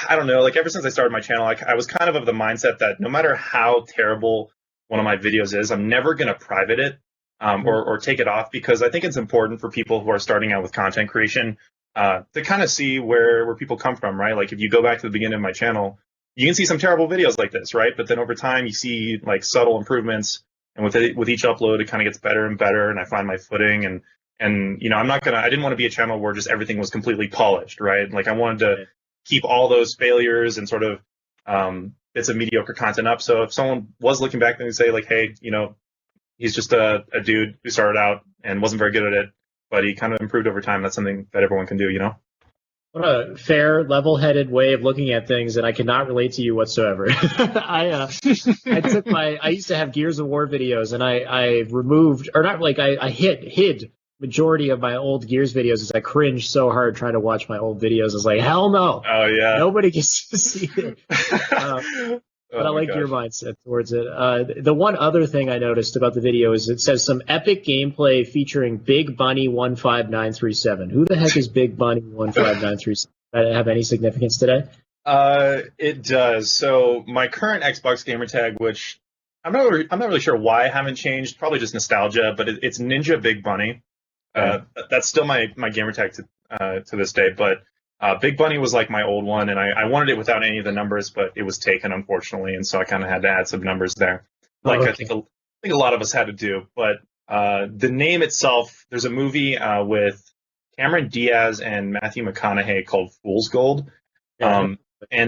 I don't know. Like, ever since I started my channel, I was kind of the mindset that no matter how terrible one of my videos is, I'm never going to private it or take it off, because I think it's important for people who are starting out with content creation to kind of see where people come from, right? Like, if you go back to the beginning of my channel, you can see some terrible videos like this, right? But then over time, you see, like, subtle improvements. And with each upload, it kind of gets better and better, and I find my footing. And I didn't want to be a channel where just everything was completely polished, right? Like, I wanted to keep all those failures and sort of bits of mediocre content up. So if someone was looking back, then they'd say, like, hey, he's just a dude who started out and wasn't very good at it, but he kind of improved over time. That's something that everyone can do, What a fair, level-headed way of looking at things, and I cannot relate to you whatsoever. I used to have Gears of War videos, and I removed, or not like I hid majority of my old Gears videos as I cringed so hard trying to watch my old videos. I was like, hell no. Oh yeah. Nobody gets to see it. But I like your mindset towards it. The one other thing I noticed about the video is it says some epic gameplay featuring Big Bunny 15937. Who the heck is Big Bunny 15937? Does that have any significance today? It does. So my current Xbox gamertag, which I'm not really sure why I haven't changed, probably just nostalgia, but it's Ninja Big Bunny. That's still my gamertag to this day, but Big Bunny was like my old one, and I wanted it without any of the numbers, but it was taken, unfortunately, and so I kind of had to add some numbers there. Like I think a lot of us had to do. But the name itself, there's a movie with Cameron Diaz and Matthew McConaughey called Fool's Gold, and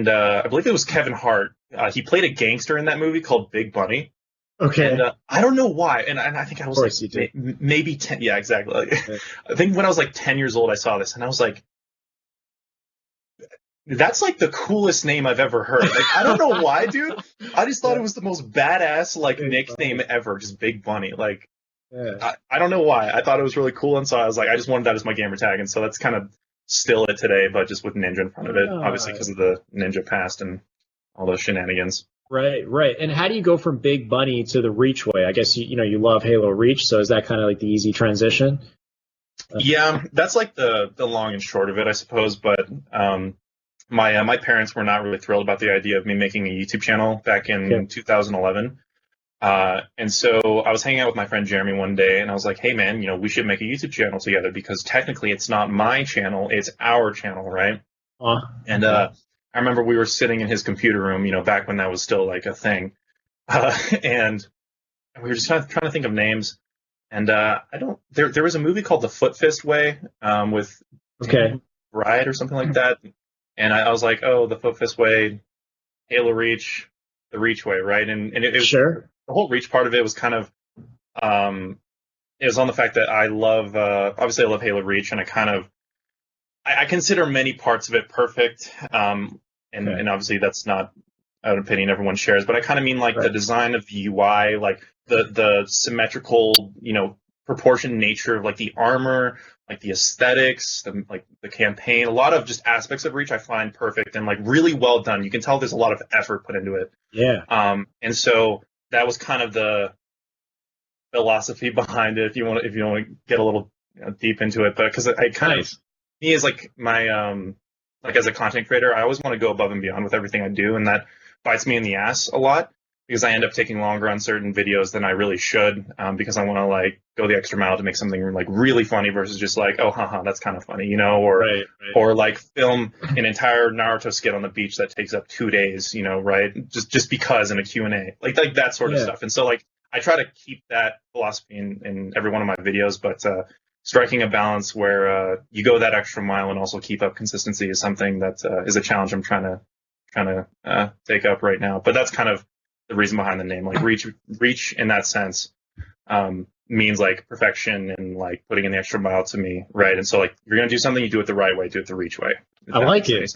I believe it was Kevin Hart. He played a gangster in that movie called Big Bunny. Okay. And I don't know why, and I think I was like maybe 10. Yeah, exactly. Like, I think when I was like 10 years old, I saw this, and I was like, that's like the coolest name I've ever heard. Like, I don't know why, dude. I just thought it was the most badass like nickname ever, just Big Bunny. Like, I don't know why. I thought it was really cool, and so I was like, I just wanted that as my gamer tag, and so that's kind of still it today, but just with Ninja in front of it, obviously because of the Ninja past and all those shenanigans. Right. And how do you go from Big Bunny to the ReachWay? I guess you love Halo Reach, so is that kind of like the easy transition? Yeah, that's like the long and short of it, I suppose. But my parents were not really thrilled about the idea of me making a YouTube channel back in 2011. And so I was hanging out with my friend Jeremy one day, and I was like, hey man, we should make a YouTube channel together, because technically it's not my channel, it's our channel, right? And I remember we were sitting in his computer room, back when that was still like a thing. And we were just trying to think of names. And there was a movie called The Foot Fist Way, with Bride or something like that. And I was like, oh, The Foot Fist Way, Halo Reach, TheReachWay, right? And it was the whole Reach part of it was kind of, it was on the fact that I love Halo Reach, and I consider many parts of it perfect. And obviously that's not an opinion everyone shares, but I kind of mean like the design of the UI, like the symmetrical, proportioned nature of like the armor, like the aesthetics, the campaign, a lot of just aspects of Reach I find perfect and like really well done. You can tell there's a lot of effort put into it. Yeah. And so that was kind of the philosophy behind it, if you want to get a little deep into it, but because I kind of, me as like my like as a content creator, I always want to go above and beyond with everything I do, and that bites me in the ass a lot, because I end up taking longer on certain videos than I really should, because I want to like go the extra mile to make something like really funny versus just like, oh, haha, that's kind of funny, or like film an entire Naruto skit on the beach that takes up 2 days, right? Just because in a Q&A, like that sort of stuff. And so like I try to keep that philosophy in every one of my videos, but striking a balance where you go that extra mile and also keep up consistency is something that is a challenge I'm trying to take up right now. But that's kind of the reason behind the name. Like reach in that sense means like perfection and like putting in the extra mile to me, right? And so like you're gonna do something, you do it the right way, do it the Reach way. I like it.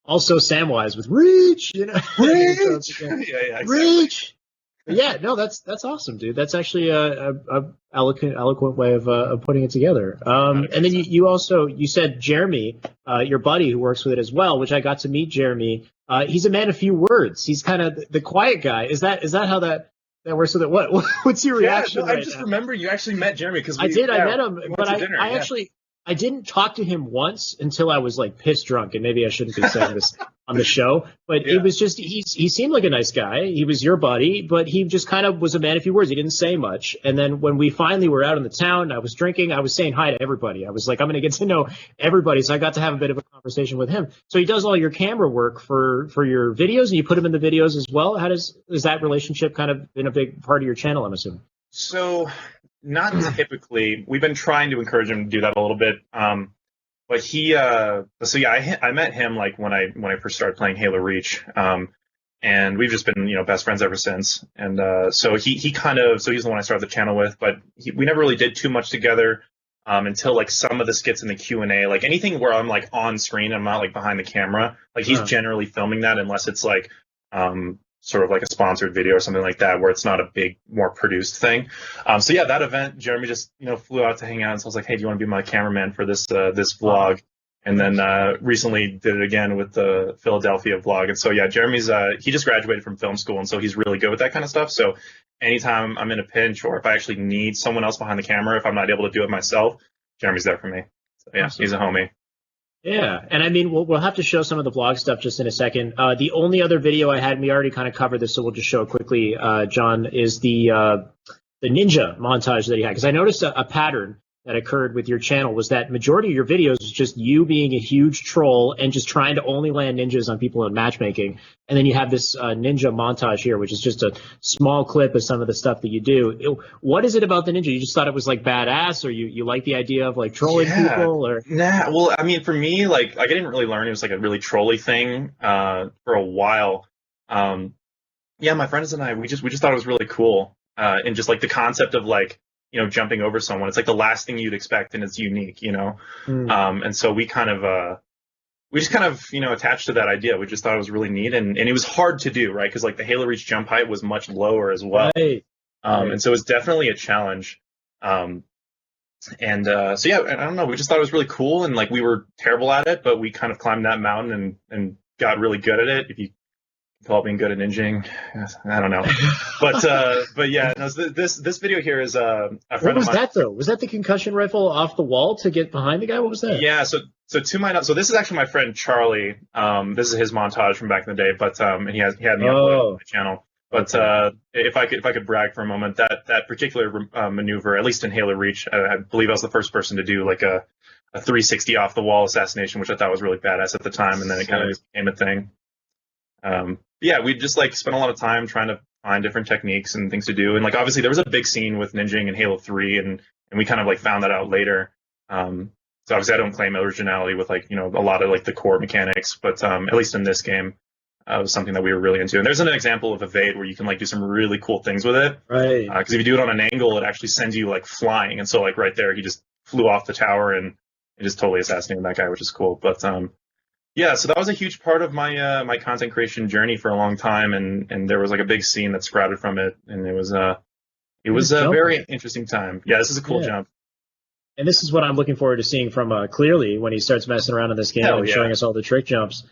Also Samwise with Reach, Reach. Exactly. Reach. Yeah, no, that's awesome, dude. That's actually a eloquent way of putting it together. And then you said Jeremy, your buddy who works with it as well, which I got to meet Jeremy. He's a man of few words. He's kind of the quiet guy. Is that how that works with it? What's your reaction? I just remember you actually met Jeremy, because I met him, but I didn't talk to him once until I was like piss drunk, and maybe I shouldn't be saying this on the show, but it was just he seemed like a nice guy. He was your buddy, but he just kind of was a man of few words. He didn't say much. And then when we finally were out in the town, I was drinking, I was saying hi to everybody. I was like, I'm going to get to know everybody. So I got to have a bit of a conversation with him. So he does all your camera work for your videos, and you put him in the videos as well. Is that relationship kind of been a big part of your channel, I'm assuming? So not typically. We've been trying to encourage him to do that a little bit. But I met him like when I first started playing Halo Reach. And we've just been, best friends ever since. And so he's the one I started the channel with, but we never really did too much together until like some of the skits in the Q&A, like anything where I'm like on screen, I'm not like behind the camera. Like he's generally filming that, unless it's like sort of like a sponsored video or something like that, where it's not a big, more produced thing. So yeah, that event, Jeremy just, flew out to hang out. And so I was like, hey, do you want to be my cameraman for this vlog? And then recently did it again with the Philadelphia vlog. And so yeah, Jeremy's, he just graduated from film school. And so he's really good with that kind of stuff. So anytime I'm in a pinch, or if I actually need someone else behind the camera, if I'm not able to do it myself, Jeremy's there for me. So yeah, he's a homie. Yeah, and I mean, we'll have to show some of the vlog stuff just in a second. The only other video I had, and we already kind of covered this, so we'll just show it quickly, John, is the ninja montage that he had. Because I noticed a pattern that occurred with your channel was that majority of your videos was just you being a huge troll and just trying to only land ninjas on people in matchmaking. And then you have this ninja montage here, which is just a small clip of some of the stuff that you do. What is it about the ninja? You just thought it was like badass, or you like the idea of like trolling people? Or Nah, well, I mean, for me, like I didn't really learn it was like a really trolly thing for a while. Yeah, my friends and I, we just thought it was really cool. And just like the concept of like, jumping over someone. It's like the last thing you'd expect, and it's unique, and so we just kind of attached to that idea. We just thought it was really neat, and it was hard to do, right? Because like the Halo Reach jump height was much lower as well. Right. And so it's definitely a challenge. So yeah, I don't know, we just thought it was really cool, and like we were terrible at it, but we kind of climbed that mountain and got really good at it. If you call being good at ninjing, I don't know, but yeah, no, this video here is a friend of mine. What was that though? Was that the concussion rifle off the wall to get behind the guy? What was that? Yeah, So to my so this is actually my friend Charlie. This is his montage from back in the day, but and he had me upload on my channel. But if I could brag for a moment, that particular maneuver, at least in Halo Reach, I believe I was the first person to do like a 360 off the wall assassination, which I thought was really badass at the time, and then it kind of became a thing. Yeah, we just like spent a lot of time trying to find different techniques and things to do, and like obviously there was a big scene with ninjing in Halo 3, and we kind of like found that out later. So obviously I don't claim originality with like, you know, a lot of like the core mechanics, but at least in this game, it was something that we were really into. And there's an example of evade where you can like do some really cool things with it. Right. Because if you do it on an angle, it actually sends you like flying. And so like right there, he just flew off the tower and just totally assassinated that guy, which is cool. But yeah, so that was a huge part of my my content creation journey for a long time. And there was like a big scene that sprouted from it. And it was a very interesting time. Yeah, this is a cool jump. And this is what I'm looking forward to seeing from Clearly when he starts messing around in this game and showing us all the trick jumps.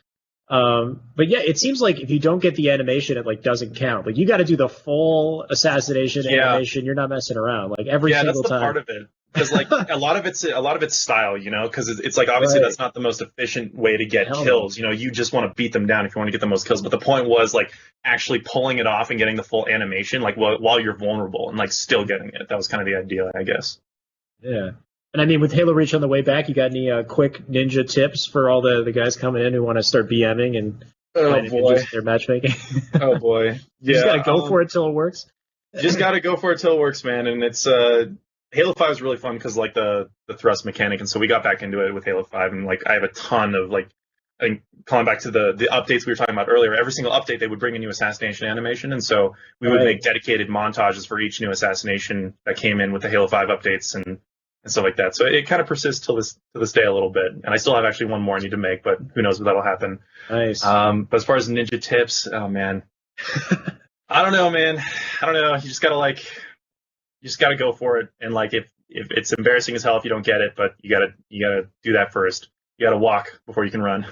But yeah, it seems like if you don't get the animation, it like doesn't count. Like you got to do the full assassination animation. You're not messing around. Like every single that's the time. part of it. Because like a lot of it's style, you know. Because it's like obviously that's not the most efficient way to get kills. You know, you just want to beat them down if you want to get the most kills. But the point was like actually pulling it off and getting the full animation, like while you're vulnerable and like still getting it. That was kind of the idea, I guess. Yeah. And I mean, with Halo Reach on the way back, you got any quick ninja tips for all the guys coming in who want to start BMing and their matchmaking? Oh boy, yeah. You just gotta go for it till it works. Just gotta go for it till it works, man. And it's Halo 5 is really fun because like the thrust mechanic, and so we got back into it with Halo 5, and like I have a ton of like, I think calling back to the updates we were talking about earlier, every single update they would bring a new assassination animation, and so we would make dedicated montages for each new assassination that came in with the Halo 5 updates and stuff like that. So it kind of persists to this day a little bit, and I still have actually one more I need to make, but who knows if that'll happen. Nice. But as far as ninja tips, oh man, I don't know, man. I don't know. You just gotta go for it, and like if it's embarrassing as hell if you don't get it, but you gotta do that first. You gotta walk before you can run.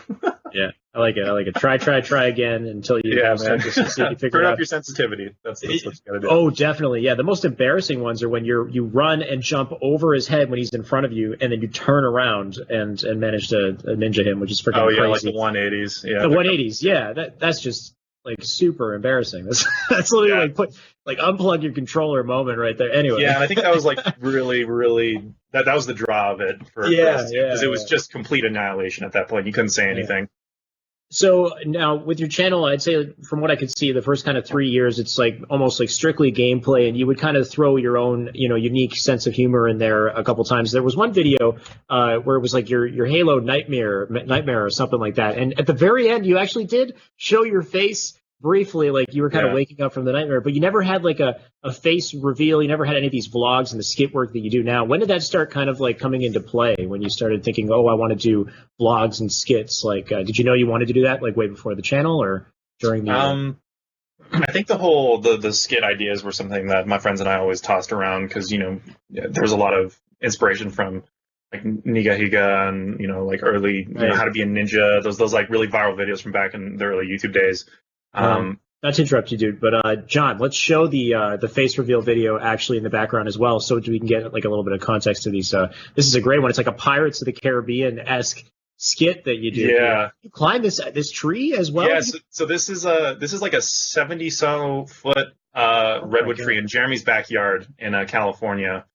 Yeah, I like it. Try again until you man. Turn up your sensitivity. That's what you gotta do. Oh, definitely. Yeah, the most embarrassing ones are when you run and jump over his head when he's in front of you, and then you turn around and manage to ninja him, which is freaking crazy. Like the 180s. Yeah, the 180s. Yeah, that's just like super embarrassing. That's literally like unplug your controller moment right there. Anyway. Yeah, and I think that was like really that was the draw of it for us, because it was just complete annihilation at that point. You couldn't say anything. So now with your channel, I'd say from what I could see, the first kind of 3 years, it's like almost like strictly gameplay, and you would kind of throw your own, you know, unique sense of humor in there a couple times. There was one video where it was like your Halo nightmare or something like that, and at the very end, you actually did show your face briefly, like you were kind of waking up from the nightmare, but you never had like a face reveal. You never had any of these vlogs and the skit work that you do now. When did that start kind of like coming into play, when you started thinking, oh, I want to do vlogs and skits? Like, did you know you wanted to do that like way before the channel or during the I think the skit ideas were something that my friends and I always tossed around because, you know, there's a lot of inspiration from like Niga Higa and, you know, like early, you know, how to be a ninja, those like really viral videos from back in the early YouTube days. Not to interrupt you, dude, but John, let's show the face reveal video actually in the background as well, so we can get like a little bit of context to these. This is a great one. It's like a Pirates of the Caribbean-esque skit that you do. Yeah. You climb this tree as well. Yeah. So this is like a 70-so foot redwood tree in Jeremy's backyard in California.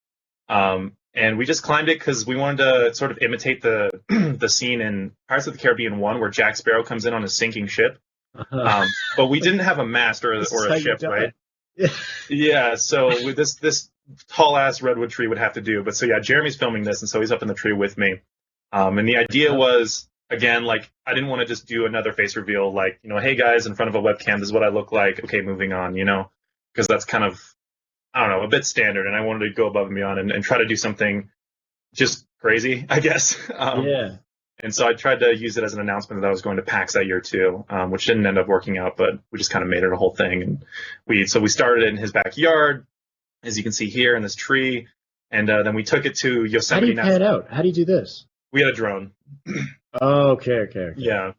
And we just climbed it because we wanted to sort of imitate the scene in Pirates of the Caribbean 1 where Jack Sparrow comes in on a sinking ship. But we didn't have a mast or a ship, right? Yeah, so with this tall ass redwood tree would have to do. But so yeah, Jeremy's filming this, and so he's up in the tree with me. And the idea was, again, like I didn't want to just do another face reveal, like, you know, hey guys, in front of a webcam, this is what I look like. Okay, moving on, you know, because that's kind of, I don't know, a bit standard, and I wanted to go above and beyond and try to do something just crazy, I guess. And so I tried to use it as an announcement that I was going to PAX that year too, which didn't end up working out, but we just kind of made it a whole thing. And we started it in his backyard, as you can see here in this tree, and then we took it to Yosemite. How do you pan out? How do you do this? We had a drone. Oh, okay. Yeah.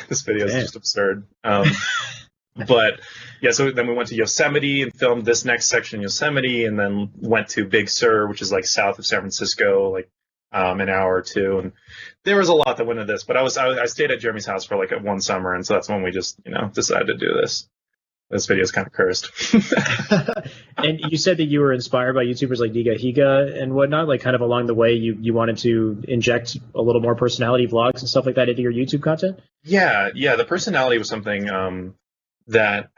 This video is just absurd. But yeah, so then we went to Yosemite and filmed this next section in Yosemite, and then went to Big Sur, which is like south of San Francisco, like an hour or two, and there was a lot that went into this. But I stayed at Jeremy's house for like one summer, and so that's when we just decided to do this. This video is kind of cursed. And you said that you were inspired by YouTubers like Niga Higa and whatnot, like kind of along the way you wanted to inject a little more personality vlogs and stuff like that into your YouTube content? Yeah. The personality was something that,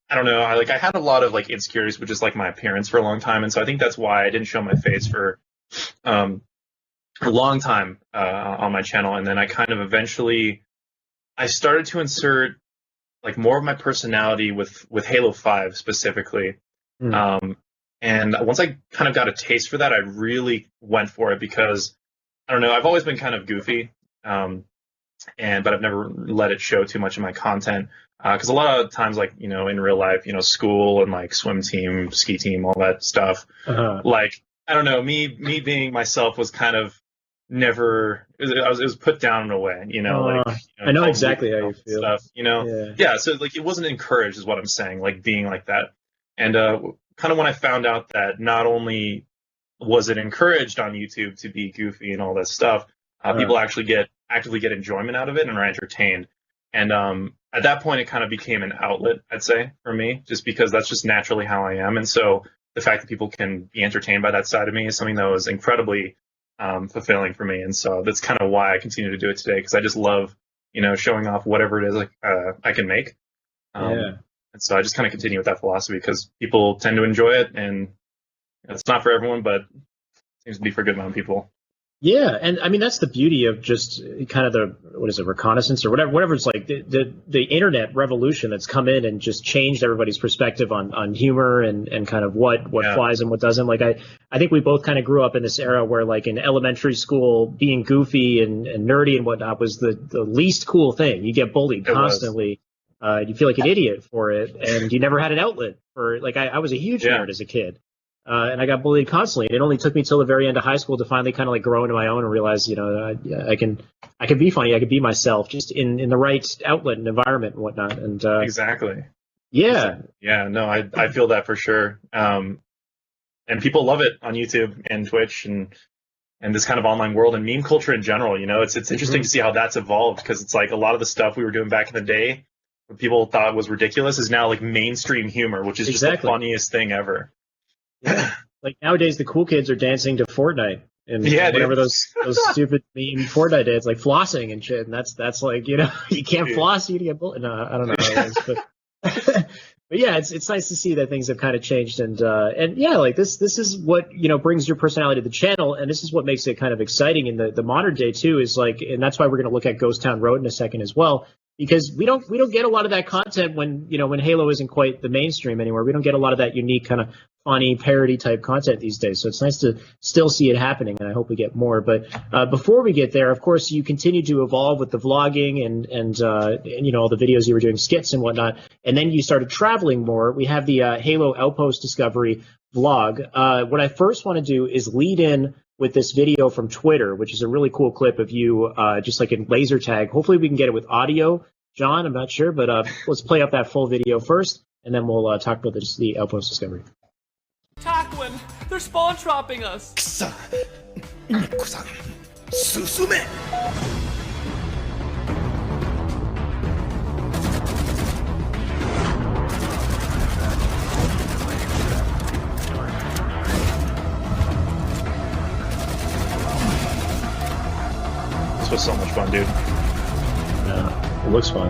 I don't know, I had a lot of like insecurities with just like my appearance for a long time, and so I think that's why I didn't show my face for a long time on my channel. And then I kind of eventually I started to insert like more of my personality with Halo 5 specifically. And once I kind of got a taste for that, I really went for it because, I don't know, I've always been kind of goofy, but I've never let it show too much in my content. Because a lot of times, like, in real life, school and like swim team, ski team, all that stuff, like, I don't know, me being myself was kind of never, it was put down in a way, I know exactly how you feel. Stuff, yeah. So like, it wasn't encouraged, is what I'm saying, like being like that. And kind of when I found out that not only was it encouraged on YouTube to be goofy and all that stuff, people actively get enjoyment out of it and are entertained. And at that point, it kind of became an outlet, I'd say, for me, just because that's just naturally how I am. And so the fact that people can be entertained by that side of me is something that was incredibly fulfilling for me. And so that's kind of why I continue to do it today, because I just love, showing off whatever it is I can make. And so I just kind of continue with that philosophy because people tend to enjoy it, and it's not for everyone, but it seems to be for a good amount of people. Yeah, and I mean that's the beauty of just kind of the reconnaissance or whatever it's like the internet revolution that's come in and just changed everybody's perspective on humor and kind of what flies and what doesn't. Like I think we both kind of grew up in this era where like in elementary school being goofy and nerdy and whatnot was the least cool thing. You get bullied constantly. You feel like an idiot for it, and you never had an outlet for like I was a huge nerd as a kid. And I got bullied constantly. And it only took me till the very end of high school to finally kind of like grow into my own and realize, I can be funny. I can be myself just in the right outlet and environment and whatnot. And exactly. Yeah. Yeah. No, I feel that for sure. And people love it on YouTube and Twitch and this kind of online world and meme culture in general. It's interesting to see how that's evolved, because it's like a lot of the stuff we were doing back in the day, what people thought was ridiculous, is now like mainstream humor, which is just the funniest thing ever. Yeah. Like nowadays, the cool kids are dancing to Fortnite and whatever those stupid meme Fortnite dance, like flossing and shit. And that's like, you can't floss, you get bullied. No, I don't know how it is, but but yeah, it's nice to see that things have kind of changed. And yeah, like this is what, brings your personality to the channel. And this is what makes it kind of exciting in the modern day too, is like, and that's why we're going to look at Ghost Town Road in a second as well. Because we don't get a lot of that content when Halo isn't quite the mainstream anymore. We don't get a lot of that unique kind of funny parody type content these days. So it's nice to still see it happening, and I hope we get more. But before we get there, of course, you continue to evolve with the vlogging and all the videos you were doing, skits and whatnot. And then you started traveling more. We have the Halo Outpost Discovery vlog. What I first want to do is lead in with this video from Twitter, which is a really cool clip of you just like in laser tag. Hopefully we can get it with audio, John. I'm not sure, but let's play up that full video first, and then we'll talk about the Outpost Discovery. Taquin, they're spawn trapping us. This was so much fun, dude. Yeah, it looks fun.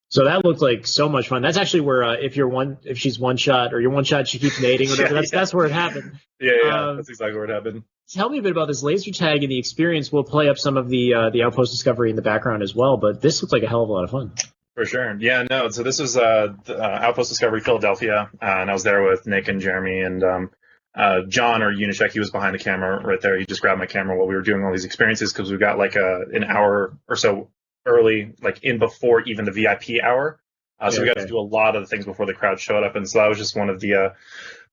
So that looked like so much fun. That's actually where if she's one shot or you're one shot, she keeps nading. Or whatever. That's where it happened. Yeah, that's exactly where it happened. Tell me a bit about this laser tag and the experience. We'll play up some of the Outpost Discovery in the background as well. But this looks like a hell of a lot of fun. For sure. Yeah, no. So this was Outpost Discovery Philadelphia, and I was there with Nick and Jeremy and John, or Unicheck. He was behind the camera right there. He just grabbed my camera while we were doing all these experiences, because we got like an hour or so early, like in before even the VIP hour. So we got to do a lot of the things before the crowd showed up, and so that was just one of the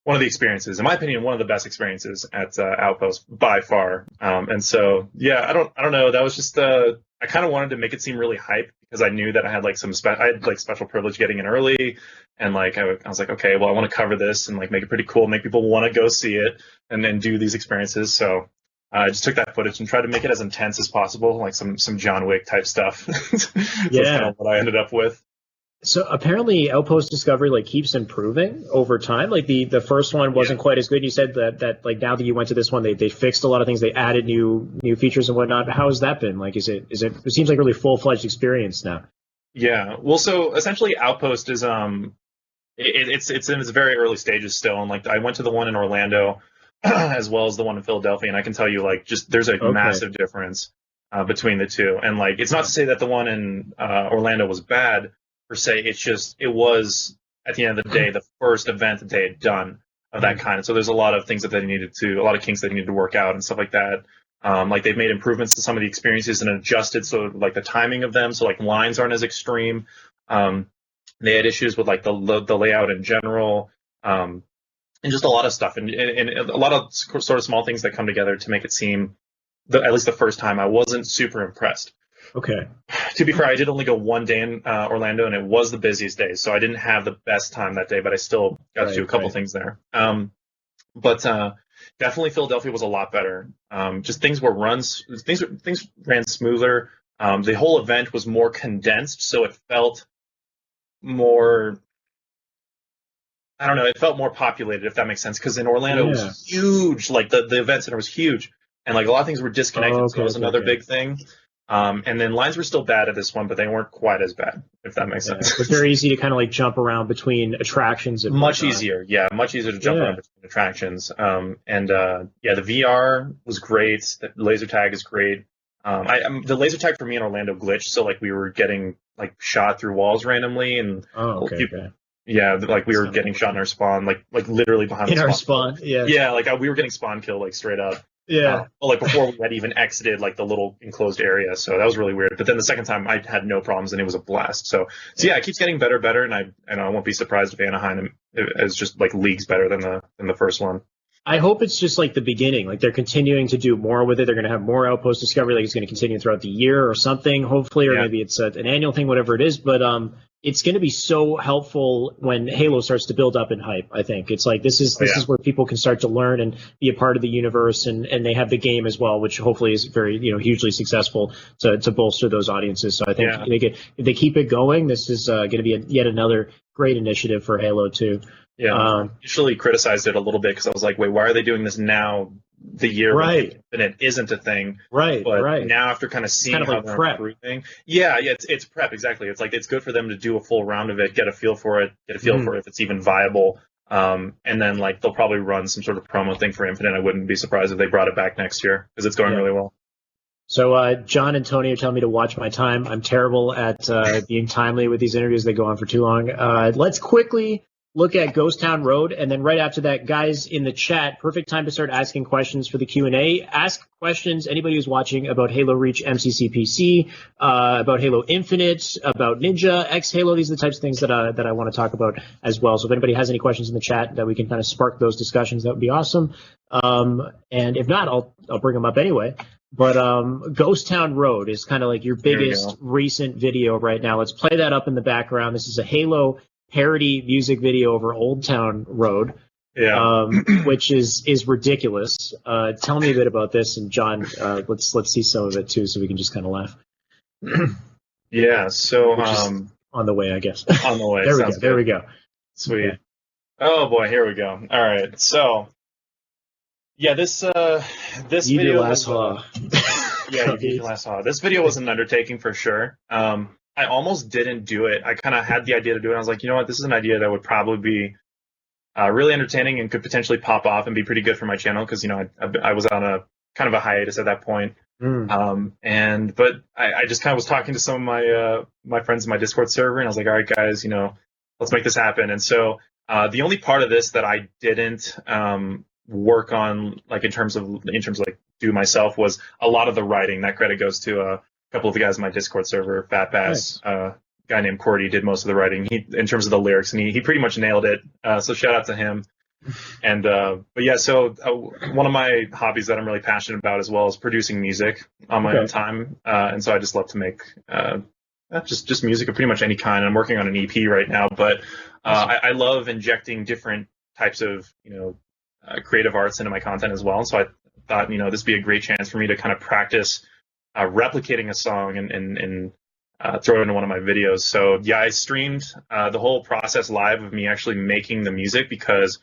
experiences, in my opinion, one of the best experiences at Outpost by far. And so yeah, I don't know. That was just I kind of wanted to make it seem really hype, because I knew that I had like I had like special privilege getting in early, and like I was like, okay, well, I want to cover this and like make it pretty cool, make people want to go see it, and then do these experiences. So I just took that footage and tried to make it as intense as possible, like some John Wick type stuff. So that's kind of what I ended up with. So apparently Outpost Discovery like keeps improving over time. Like the first one wasn't quite as good. You said that like now that you went to this one, they fixed a lot of things. They added new features and whatnot. How has that been? Like, is it seems like a really full-fledged experience now. Yeah. Well, so essentially Outpost is it's in its very early stages still, and like I went to the one in Orlando as well as the one in Philadelphia, and I can tell you like just there's a massive difference between the two. And like it's not to say that the one in Orlando was bad per se. It's just it was at the end of the day the first event that they had done of that kind. So there's a lot of things that a lot of kinks that they needed to work out and stuff like that. Like they've made improvements to some of the experiences and adjusted so like the timing of them, so like lines aren't as extreme. They had issues with like the layout in general, and just a lot of stuff and a lot of sort of small things that come together to make it seem, at least the first time, I wasn't super impressed. Okay. To be fair, I did only go one day in Orlando, and it was the busiest day, so I didn't have the best time that day, but I still got to do a couple things there. But definitely Philadelphia was a lot better. Just things ran smoother. The whole event was more condensed, so it felt more, I don't know, it felt more populated, if that makes sense, because in Orlando it was huge, like the event center was huge, and like a lot of things were disconnected, so it was another big thing. And then lines were still bad at this one, but they weren't quite as bad, if that makes sense. It's very easy to kind of like jump around between attractions. And much easier to jump around between attractions. The VR was great. The laser tag is great. The laser tag for me in Orlando glitched, so like we were getting like shot through walls randomly, and yeah, like we were getting shot in our spawn, like literally behind our spawn. Yeah, like we were getting spawn killed like straight up. Yeah. Like before we had even exited like the little enclosed area, so that was really weird. But then the second time I had no problems and it was a blast. So yeah, it keeps getting better, and I won't be surprised if Anaheim is just like leagues better than the first one. I hope it's just like the beginning. Like they're continuing to do more with it. They're going to have more Outpost Discovery. Like it's going to continue throughout the year or something, hopefully, or maybe it's an annual thing, whatever it is. But it's going to be so helpful when Halo starts to build up in hype. I think it's like this is where people can start to learn and be a part of the universe, and they have the game as well, which hopefully is very hugely successful to bolster those audiences. So I think if they keep it going, this is going to be yet another great initiative for Halo 2. Yeah, initially criticized it a little bit because I was like, wait, why are they doing this now? The year and it isn't a thing, but now after kind of seeing kind of how like they're prep. improving, it's prep, exactly. It's like it's good for them to do a full round of it, get a feel for it, for if it's even viable, and then like they'll probably run some sort of promo thing for Infinite. I wouldn't be surprised if they brought it back next year because it's going really well. So John and Tony are telling me to watch my time. I'm terrible at being timely with these interviews. They go on for too long. Let's quickly look at Ghost Town Road, and then right after that, guys in the chat, perfect time to start asking questions for the Q&A. Ask questions, anybody who's watching, about Halo Reach MCC PC, about Halo Infinite, about Ninja, X-Halo. These are the types of things that I want to talk about as well. So if anybody has any questions in the chat that we can kind of spark those discussions, that would be awesome. And if not, I'll bring them up anyway. But Ghost Town Road is kind of like your biggest recent video right now. Let's play that up in the background. This is a Halo parody music video over Old Town Road, which is ridiculous. Tell me a bit about this, and John, let's see some of it too, so we can just kind of laugh. So on the way, I guess. On the way. There we go. Sweet. Okay. Oh boy, here we go. All right, so this video was This video was an undertaking for sure. I almost didn't do it. I kind of had the idea to do it. I was like, you know what, this is an idea that would probably be really entertaining and could potentially pop off and be pretty good for my channel because I was on a kind of a hiatus at that point. But I just kind of was talking to some of my friends in my Discord server, and I was like, all right, guys, let's make this happen. And so the only part of this that I didn't work on, like in terms of like do myself, was a lot of the writing. That credit goes to couple of the guys in my Discord server, Fat Bass, guy named Cordy did most of the writing. In terms of the lyrics, and he pretty much nailed it. So shout out to him. And one of my hobbies that I'm really passionate about as well is producing music on my own time. And so I just love to make just music of pretty much any kind. I'm working on an EP right now, but I love injecting different types of creative arts into my content as well. So I thought this would be a great chance for me to kind of practice replicating a song and throw it into one of my videos. So yeah, I streamed the whole process live of me actually making the music because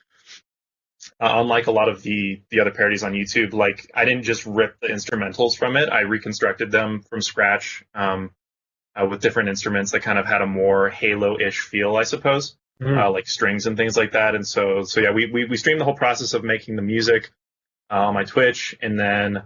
unlike a lot of the other parodies on YouTube, like I didn't just rip the instrumentals from it. I reconstructed them from scratch with different instruments that kind of had a more Halo-ish feel, I suppose, like strings and things like that. And so yeah, we streamed the whole process of making the music on my Twitch, and then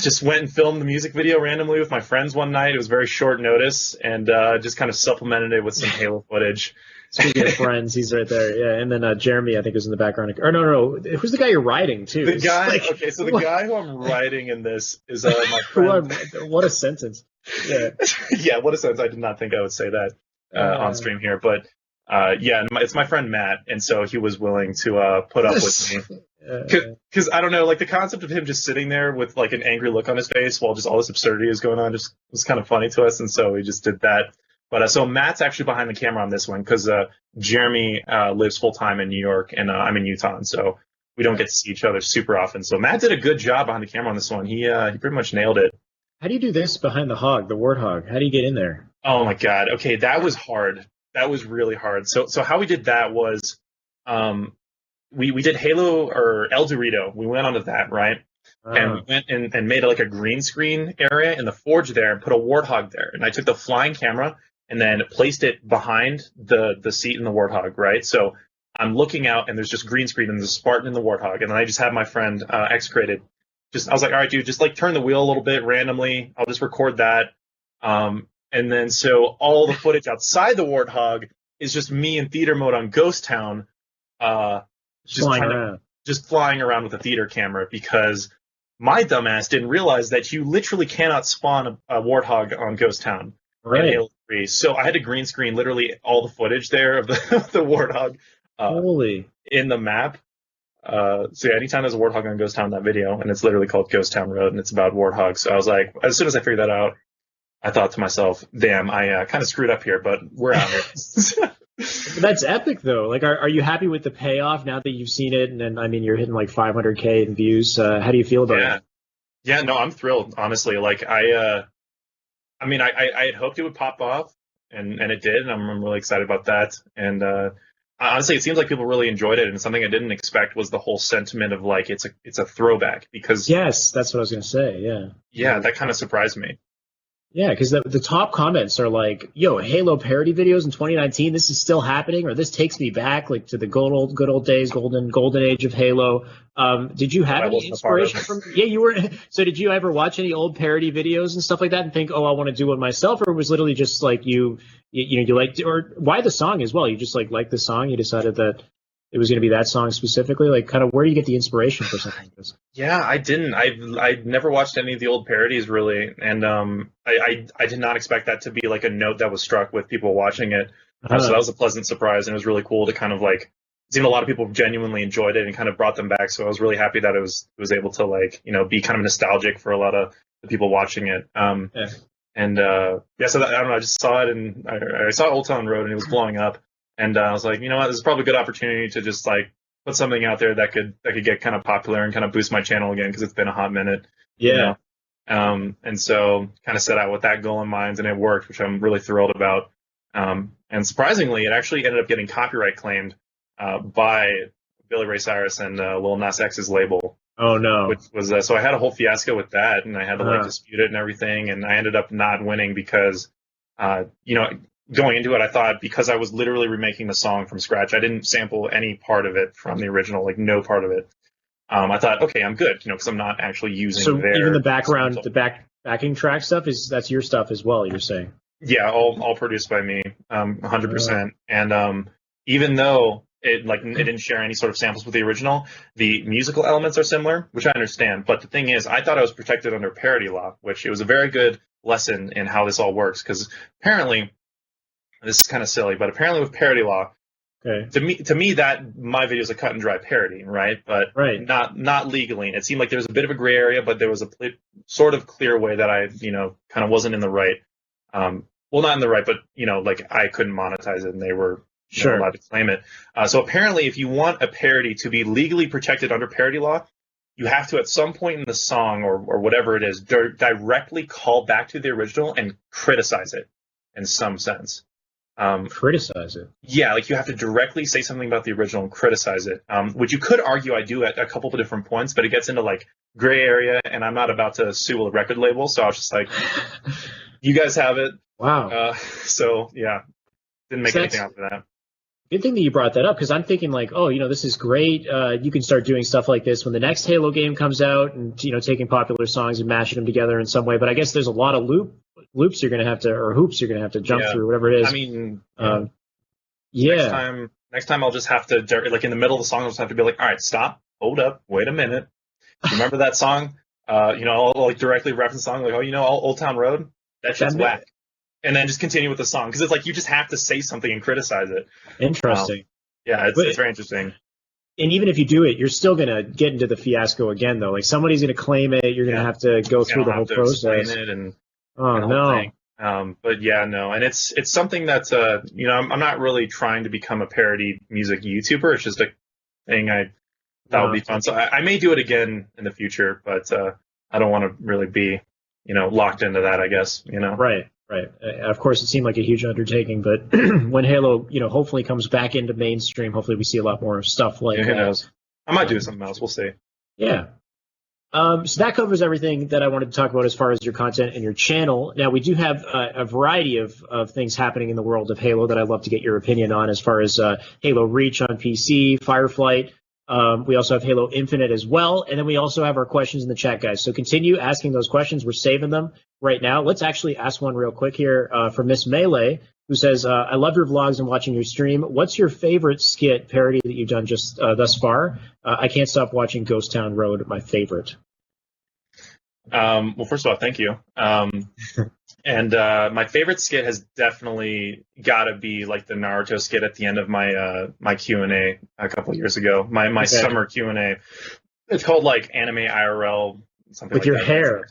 just went and filmed the music video randomly with my friends one night. It was very short notice, and just kind of supplemented it with some Halo footage. Speaking of friends, he's right there. Yeah, and then Jeremy, I think, was in the background. Or no, who's the guy you're riding too? The guy. Okay, so the guy who I'm riding in this is my friend. What a sentence. Yeah. Yeah, what a sentence. I did not think I would say that on stream here, but yeah, it's my friend Matt, and so he was willing to put up with me. Because I don't know, like the concept of him just sitting there with like an angry look on his face while just all this absurdity is going on just was kind of funny to us, and so we just did that. But so Matt's actually behind the camera on this one because Jeremy lives full time in New York, and I'm in Utah, and so we don't get to see each other super often. So Matt did a good job behind the camera on this one. He pretty much nailed it. How do you do this behind the hog, the warthog? How do you get in there? Oh my God. Okay, that was hard. That was really hard. So how we did that was we did Halo or El Dorito. We went onto that, right? And we went and made like a green screen area in the forge there and put a warthog there. And I took the flying camera and then placed it behind the seat in the warthog, right? So I'm looking out and there's just green screen and there's a Spartan in the warthog. And then I just had my friend X-Created. I was like, all right, dude, just like turn the wheel a little bit randomly. I'll just record that. And then so all the footage outside the warthog is just me in theater mode on Ghost Town, just flying around with a theater camera because my dumbass didn't realize that you literally cannot spawn a warthog on Ghost Town in Halo 3. So I had to green screen literally all the footage there of the warthog in the map. So yeah, anytime there's a warthog on Ghost Town in that video, and it's literally called Ghost Town Road, and it's about warthogs. So I was like, as soon as I figured that out, I thought to myself, damn, I kind of screwed up here, but we're out here. That's epic, though. Like, are you happy with the payoff now that you've seen it? And then, I mean, you're hitting like 500K in views. How do you feel about it? Yeah, no, I'm thrilled, honestly. Like, I had hoped it would pop off, and it did, and I'm really excited about that. And honestly, it seems like people really enjoyed it, and something I didn't expect was the whole sentiment of like it's a throwback because yes, that's what I was gonna say. Yeah, that kind of surprised me. Yeah, because the top comments are like, "Yo, Halo parody videos in 2019. This is still happening," or "This takes me back like to the good old days, golden age of Halo." Did you have any inspiration from? Yeah, you were. So did you ever watch any old parody videos and stuff like that and think, "Oh, I want to do one myself," or was literally just like you liked, or why the song as well? You just liked the song. You decided that it was going to be that song specifically. Like, kind of where do you get the inspiration for something like this? Yeah, I didn't. I've never watched any of the old parodies really, and I did not expect that to be like a note that was struck with people watching it. So that was a pleasant surprise, and it was really cool to kind of like. It seemed a lot of people genuinely enjoyed it and kind of brought them back. So I was really happy that it was able to like be kind of nostalgic for a lot of the people watching it. So that, I don't know. I just saw it and I saw Old Town Road and it was blowing up. And I was like, you know what, this is probably a good opportunity to just like put something out there that could get kind of popular and kind of boost my channel again because it's been a hot minute. Yeah. And so kind of set out with that goal in mind, and it worked, which I'm really thrilled about. And surprisingly, it actually ended up getting copyright claimed by Billy Ray Cyrus and Lil Nas X's label. Oh no! Which was so I had a whole fiasco with that, and I had to like dispute it and everything, and I ended up not winning because going into it, I thought because I was literally remaking the song from scratch, I didn't sample any part of it from the original, like no part of it. I thought, okay, I'm good, because I'm not actually using. So even the background, backing track stuff that's your stuff as well. You're saying? Yeah, all produced by me, 100%. And even though it didn't share any sort of samples with the original, the musical elements are similar, which I understand. But the thing is, I thought I was protected under parody law, which it was a very good lesson in how this all works. Because apparently, this is kind of silly, but apparently with parody law, to me that my video is a cut and dry parody, right? But not legally. It seemed like there was a bit of a gray area, but there was a sort of clear way that I kind of wasn't in the right. well, not in the right, but like I couldn't monetize it, and they were Sure. allowed to claim it. So apparently, if you want a parody to be legally protected under parody law, you have to at some point in the song or whatever it is directly call back to the original and criticize it in some sense. Criticize it. Yeah, like you have to directly say something about the original and criticize it, which you could argue I do at a couple of different points, but it gets into like gray area, and I'm not about to sue a record label, so I was just like, you guys have it. Wow. So yeah, didn't make anything after that. Good thing that you brought that up, because I'm thinking like, oh, this is great. You can start doing stuff like this when the next Halo game comes out, and taking popular songs and mashing them together in some way. But I guess there's a lot of loops you're gonna have to, or hoops you're gonna have to jump through, whatever it is. I mean, yeah. Next time I'll just have to, like in the middle of the song, I'll just have to be like, all right, stop, hold up, wait a minute. Remember that song? I'll like directly reference the song, like, Old Town Road? That shit's whack. And then just continue with the song, because it's like you just have to say something and criticize it. Interesting. It's very interesting. And even if you do it, you're still going to get into the fiasco again, though. Like somebody's going to claim it. You're going to have to go through the whole process. It and oh no. But yeah, no, and it's something that's I'm not really trying to become a parody music YouTuber. It's just a thing I thought would be fun. So I may do it again in the future, but I don't want to really be locked into that, I guess. Right. Of course, it seemed like a huge undertaking, but when Halo, hopefully comes back into mainstream, hopefully we see a lot more stuff like who knows? I might do something else. We'll see. Yeah. So that covers everything that I wanted to talk about as far as your content and your channel. Now, we do have a variety of things happening in the world of Halo that I'd love to get your opinion on, as far as Halo Reach on PC, Fireflight. We also have Halo Infinite as well. And then we also have our questions in the chat, guys. So continue asking those questions. We're saving them right now. Let's actually ask one real quick here from Miss Melee, who says, I love your vlogs and watching your stream. What's your favorite skit parody that you've done just thus far? I can't stop watching Ghost Town Road, my favorite. Well, first of all, thank you. And my favorite skit has definitely got to be like the Naruto skit at the end of my my Q&A a couple of years ago. My summer Q&A. It's called like Anime IRL, something with like your that. hair.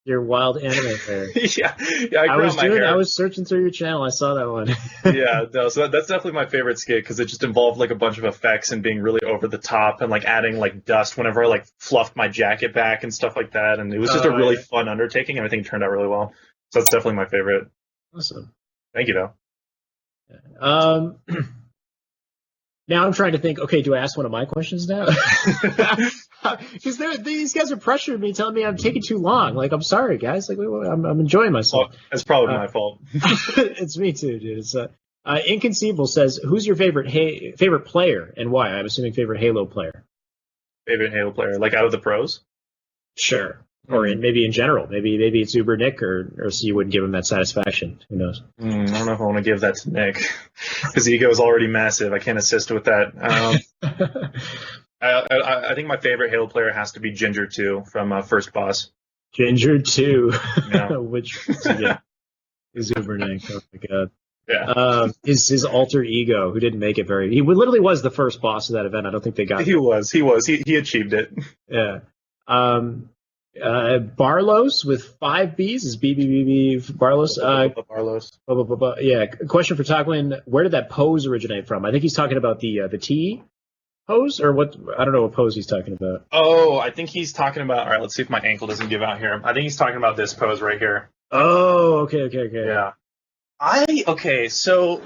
Your wild anime hair. yeah, I was searching through your channel. I saw that one. Yeah, no, so that's definitely my favorite skit, because it just involved like a bunch of effects and being really over the top and like adding like dust whenever I like fluffed my jacket back and stuff like that. And it was just a really fun undertaking, and I think it turned out really well. So that's definitely my favorite. Awesome. Thank you, though. Now I'm trying to think, okay, do I ask one of my questions now? Because these guys are pressuring me, telling me I'm taking too long. Like, I'm sorry, guys. Like, I'm enjoying myself. Well, it's probably my fault. It's me too, dude. It's, Inconceivable says, who's your favorite player and why? I'm assuming favorite Halo player. Favorite Halo player, like out of the pros? Sure. Or maybe in general. Maybe it's Uber Nick, or so you wouldn't give him that satisfaction. Who knows? I don't know if I want to give that to Nick. His ego is already massive. I can't assist with that. I think my favorite Halo player has to be Ginger 2 from First Boss. Ginger 2. Yeah. Which is Uber Nick. Oh, my God. Yeah. His alter ego, who didn't make it very... He literally was the first boss of that event. I don't think they got He was. He achieved it. Yeah. Barlos with 5 B's is BBBB Barlos. Barlos. Yeah. Question for Taquin: where did that pose originate from? I think he's talking about the T pose, or what? I don't know what pose he's talking about. Oh, I think he's talking about. All right, let's see if my ankle doesn't give out here. I think he's talking about this pose right here. Oh, okay. Yeah. So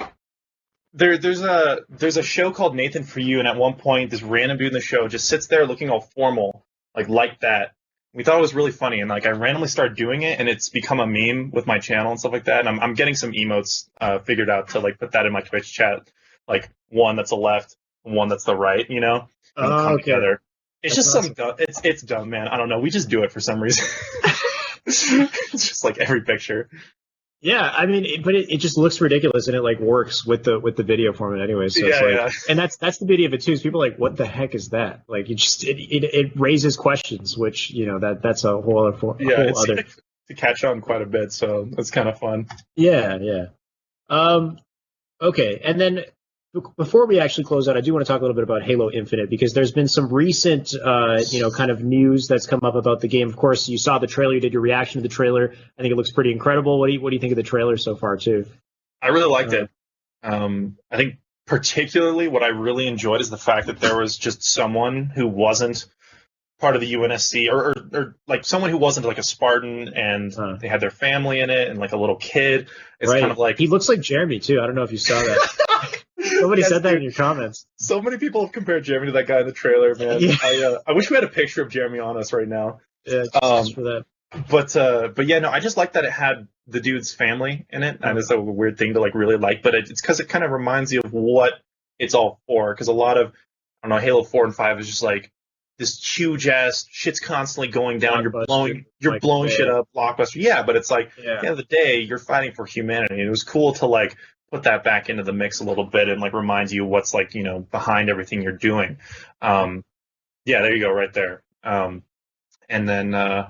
there's a show called Nathan For You, and at one point this random dude in the show just sits there looking all formal, like that. We thought it was really funny, and like I randomly started doing it, and it's become a meme with my channel and stuff like that. And I'm getting some emotes figured out to like put that in my Twitch chat, like one that's the left, one that's the right, and come together. It's that's just awesome. It's dumb, man. I don't know. We just do it for some reason. It's just like every picture. Yeah, I mean, but it just looks ridiculous, and it like works with the video format anyway. So it's like, and that's the beauty of it too. Is people are like, what the heck is that? Like, it raises questions, which that's a whole other. To catch on quite a bit, so it's kind of fun. Yeah. Okay, and then Before we actually close out, I do want to talk a little bit about Halo Infinite because there's been some recent, kind of news that's come up about the game. Of course, you saw the trailer, you did your reaction to the trailer. I think it looks pretty incredible. What do you think of the trailer so far, too? I really liked it. I think particularly what I really enjoyed is the fact that there was just someone who wasn't part of the UNSC or like someone who wasn't like a Spartan and they had their family in it and like a little kid. It's kind of like he looks like Jeremy too. I don't know if you saw that. Somebody said that in your comments. So many people have compared Jeremy to that guy in the trailer, man. Yeah. I wish we had a picture of Jeremy on us right now. Yeah, just for that. But yeah, no, I just like that it had the dude's family in it. And it's a weird thing to like really like, but it's because it kind of reminds you of what it's all for. Because a lot of, I don't know, Halo 4 and 5 is just like this huge ass shit's constantly going down. You're blowing shit up, blockbuster. Yeah, but it's like at the end of the day, you're fighting for humanity. And it was cool to like put that back into the mix a little bit and like remind you what's like, behind everything you're doing. Yeah, there you go, right there. And then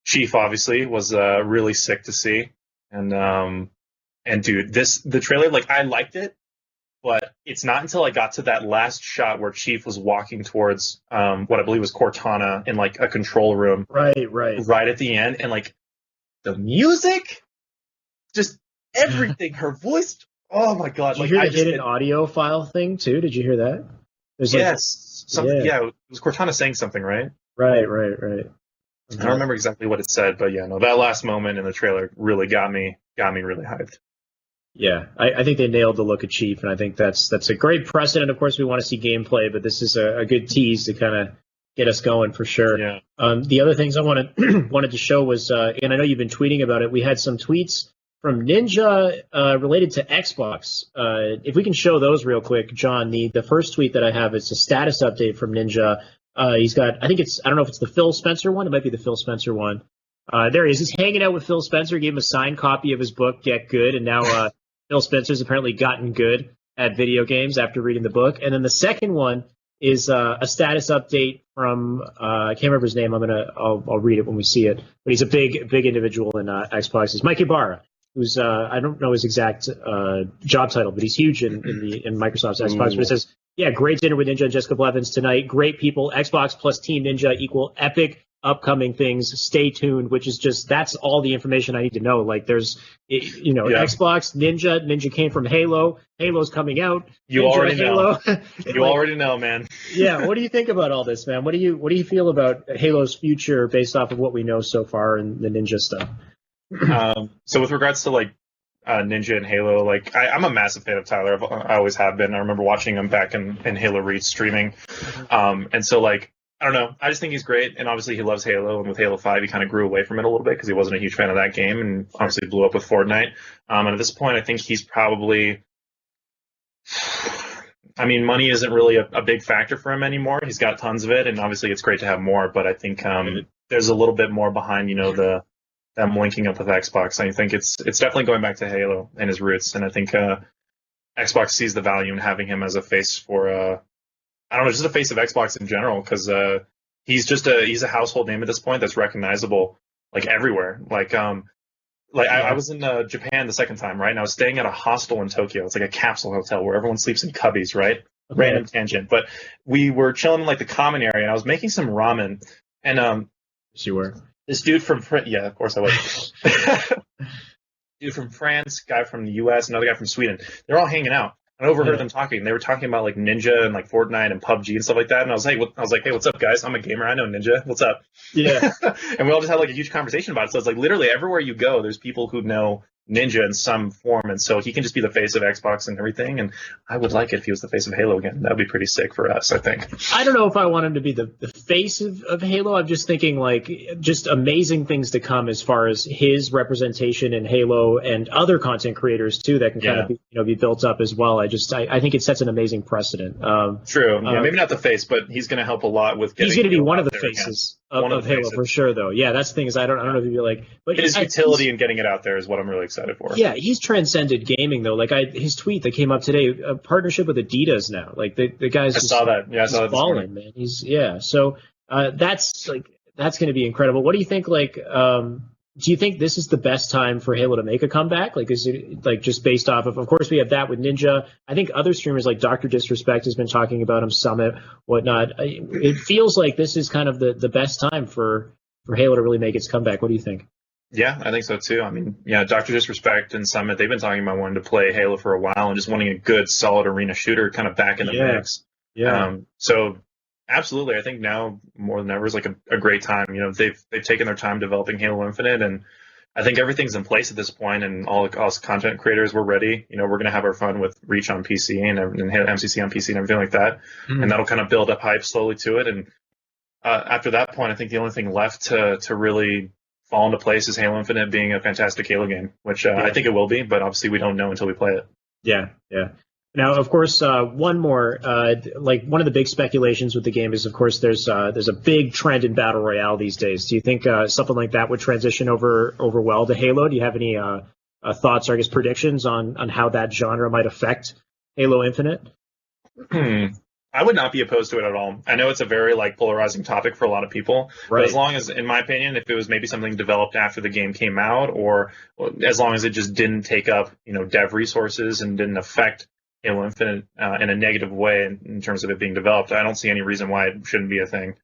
Chief obviously was really sick to see. And dude, the trailer, like I liked it, but it's not until I got to that last shot where Chief was walking towards what I believe was Cortana in like a control room. Right at the end, and like the music, just everything, her voice. Oh my god! Did you hear the hidden audio file thing too? Did you hear that? Yes, it was Cortana saying something, right? Right. I don't remember exactly what it said, but yeah, no, that last moment in the trailer really got me really hyped. Yeah, I think they nailed the look of Chief, and I think that's a great precedent. Of course, we want to see gameplay, but this is a good tease to kind of get us going for sure. Yeah. The other things I wanted to show was, and I know you've been tweeting about it, we had some tweets from Ninja related to Xbox. If we can show those real quick, John, the first tweet that I have is a status update from Ninja. He's got, I don't know if it's the Phil Spencer one. It might be the Phil Spencer one. There he is. He's hanging out with Phil Spencer, gave him a signed copy of his book, Get Good, and now Phil Spencer's apparently gotten good at video games after reading the book. And then the second one is a status update from I can't remember his name. I'll read it when we see it. But he's a big individual in Xbox. He's Mike Ibarra, who's I don't know his exact job title, but he's huge in Microsoft's Xbox. But it says, yeah, great dinner with Ninja and Jessica Blevins tonight. Great people. Xbox plus Team Ninja equal epic upcoming things. Stay tuned, which is just, that's all the information I need to know. Like there's, Xbox, Ninja came from Halo. Halo's coming out. You Ninja, already Halo. know. You already know, man. Yeah. What do you think about all this, man? What do you feel about Halo's future based off of what we know so far in the Ninja stuff? So with regards to like Ninja and Halo, like I'm a massive fan of Tyler. I always have been. I remember watching him back in Halo Reach streaming. And so like, I don't know. I just think he's great. And obviously he loves Halo. And with Halo 5, he kind of grew away from it a little bit because he wasn't a huge fan of that game and obviously blew up with Fortnite. And at this point, I think he's probably, money isn't really a big factor for him anymore. He's got tons of it. And obviously it's great to have more. But I think there's a little bit more behind, them linking up with Xbox. I think it's definitely going back to Halo and his roots. And I think Xbox sees the value in having him as a face for, just a face of Xbox in general, because he's a household name at this point that's recognizable like everywhere. I was in Japan the second time, right? And I was staying at a hostel in Tokyo. It's like a capsule hotel where everyone sleeps in cubbies, right? Okay. Random tangent. But we were chilling in like the common area, and I was making some ramen. And yes, you were. This dude from of course I was. Dude from France, guy from the US, another guy from Sweden. They're all hanging out. I overheard them talking. They were talking about like Ninja and like Fortnite and PUBG and stuff like that. And I was like, hey, what's up, guys? I'm a gamer. I know Ninja. What's up? Yeah. And we all just had like a huge conversation about it. So it's like literally everywhere you go, there's people who know Ninja in some form. And so he can just be the face of Xbox and everything. And I would like it if he was the face of Halo again. That would be pretty sick for us, I think. I don't know if I want him to be the face of Halo. I'm just thinking like just amazing things to come as far as his representation in Halo and other content creators too that can kind of be built up as well. I think it sets an amazing precedent. True. Yeah, maybe not the face, but he's going to help a lot with getting. He's going to be one of the faces of Halo for sure, though. Yeah, that's the thing is I don't know if you'd be like, but his utility in getting it out there is what I'm really excited for. Yeah, he's transcended gaming though. Like his tweet that came up today, a partnership with Adidas now. Like the guy's. I saw that. Yeah, I saw that. Balling, man. So that's going to be incredible. What do you think? Like do you think this is the best time for Halo to make a comeback? Like, is it like just based off of course, we have that with Ninja. I think other streamers like Dr. Disrespect has been talking about him, Summit, whatnot. It feels like this is kind of the best time for Halo to really make its comeback. What do you think? Yeah, I think so too. I mean, yeah, Dr. Disrespect and Summit, they've been talking about wanting to play Halo for a while and just wanting a good, solid arena shooter kind of back in the mix. Yeah. So absolutely, I think now more than ever is like a great time. You know, they've taken their time developing Halo Infinite, and I think everything's in place at this point, and all us content creators, we're ready. You know, we're going to have our fun with Reach on PC and MCC on PC and everything like that, and that'll kind of build up hype slowly to it. And after that point, I think the only thing left to really fall into place is Halo Infinite being a fantastic Halo game, which I think it will be, but obviously we don't know until we play it. Yeah. Now, of course, one more, like one of the big speculations with the game is, of course, there's a big trend in Battle Royale these days. Do you think something like that would transition over well to Halo? Do you have any thoughts or, I guess, predictions on how that genre might affect Halo Infinite? I would not be opposed to it at all. I know it's a very polarizing topic for a lot of people, right. But as long as, in my opinion, if it was maybe something developed after the game came out, or as long as it just didn't take up dev resources and didn't affect Halo Infinite in a negative way in terms of it being developed, I don't see any reason why it shouldn't be a thing.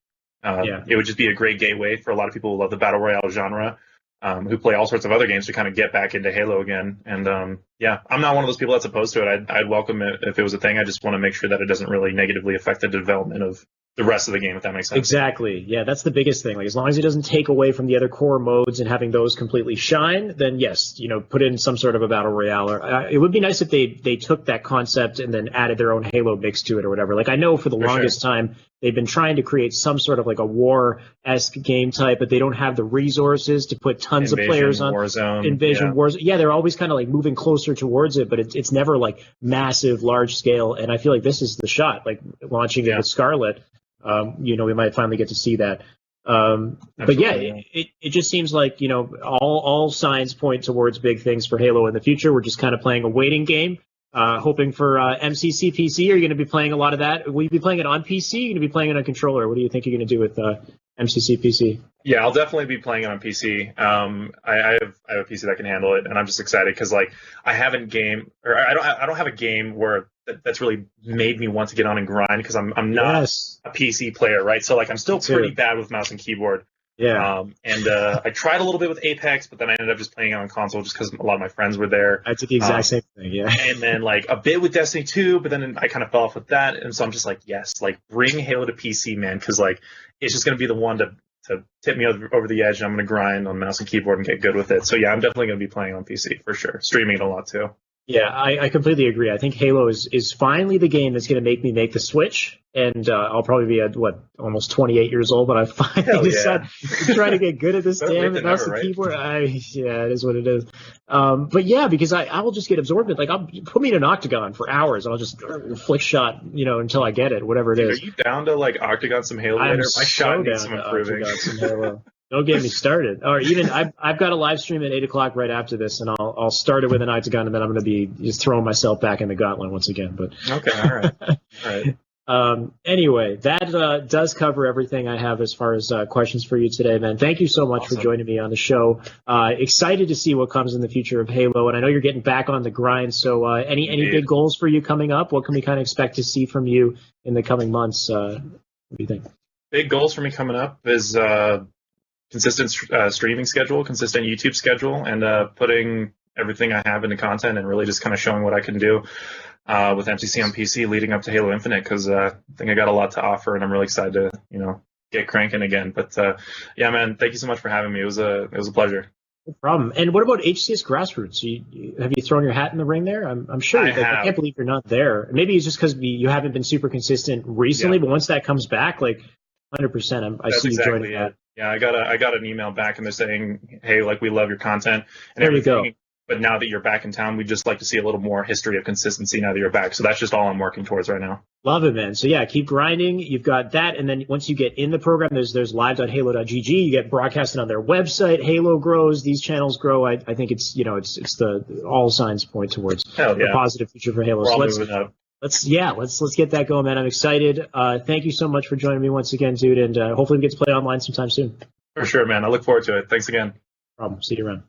It would just be a great gateway for a lot of people who love the Battle Royale genre, who play all sorts of other games to kind of get back into Halo again. And I'm not one of those people that's opposed to it. I'd welcome it if it was a thing. I just want to make sure that it doesn't really negatively affect the development of the rest of the game, if that makes sense. Exactly. Yeah, that's the biggest thing. Like, as long as it doesn't take away from the other core modes and having those completely shine, then yes, put in some sort of a battle royale. Or it would be nice if they took that concept and then added their own Halo mix to it or whatever. Like, I know for the longest time they've been trying to create some sort of like a war-esque game type, but they don't have the resources to put tons of players on. Warzone. Invasion, Warzone. Yeah, they're always kind of like moving closer towards it, but it's never like massive, large scale. And I feel like this is the shot, like launching it with Scarlet. We might finally get to see that. But yeah, it just seems like, all signs point towards big things for Halo in the future. We're just kind of playing a waiting game, hoping for MCC PC. Are you going to be playing a lot of that? Will you be playing it on PC? Are you going to be playing it on controller? What do you think you're going to do with MCC PC? Yeah, I'll definitely be playing it on PC. I have a PC that can handle it, and I'm just excited because I don't have a game where that's really made me want to get on and grind because I'm not a PC player, right? So I'm still pretty bad with mouse and keyboard. Yeah. I tried a little bit with Apex, but then I ended up just playing it on console just because a lot of my friends were there. I did the exact same thing, yeah. And then a bit with Destiny 2, but then I kind of fell off with that, and so I'm just bring Halo to PC, man, because it's just going to be the one to tip me over the edge, and I'm going to grind on mouse and keyboard and get good with it. So yeah, I'm definitely going to be playing on PC for sure, streaming it a lot too. Yeah, I completely agree. I think Halo is finally the game that's going to make me make the switch, and I'll probably be at almost 28 years old, but I finally decided to try to get good at this damn mouse and keyboard. It is what it is. But yeah, because I will just get absorbed in it. I'll put me in an octagon for hours, and I'll just flick shot, until I get it, whatever it is. Are you down to octagon some Halo later? My shot needs some improving. Some Halo. Don't get me started. Or even I've got a live stream at 8:00 right after this, and I'll start it with an octagon, and then I'm going to be just throwing myself back in the gauntlet once again. But okay, all right. Anyway, that does cover everything I have as far as questions for you today, man. Thank you so much for joining me on the show. Excited to see what comes in the future of Halo, and I know you're getting back on the grind. So any big goals for you coming up? What can we kind of expect to see from you in the coming months? What do you think? Big goals for me coming up is consistent streaming schedule, consistent YouTube schedule, and putting everything I have into content and really just kind of showing what I can do with MCC on PC leading up to Halo Infinite, because I think I got a lot to offer, and I'm really excited to get cranking again. But yeah, man, thank you so much for having me. It was a pleasure. No problem. And what about HCS Grassroots? Have you thrown your hat in the ring there? I'm sure. I can't believe you're not there. Maybe it's just because you haven't been super consistent recently, but once that comes back, 100%, I see you joining that. Yeah, I got an email back, and they're saying, hey, we love your content and there everything. You go. But now that you're back in town, we'd just like to see a little more history of consistency now that you're back. So that's just all I'm working towards right now. Love it, man. So yeah, keep grinding. You've got that, and then once you get in the program, there's live.halo.gg. You get broadcasted on their website. Halo grows. These channels grow. I think it's it's the all signs point towards a positive future for Halo. We're all moving up. Let's get that going, man. I'm excited. Thank you so much for joining me once again, dude, and hopefully we get to play online sometime soon. For sure, man. I look forward to it. Thanks again. problem. See you around.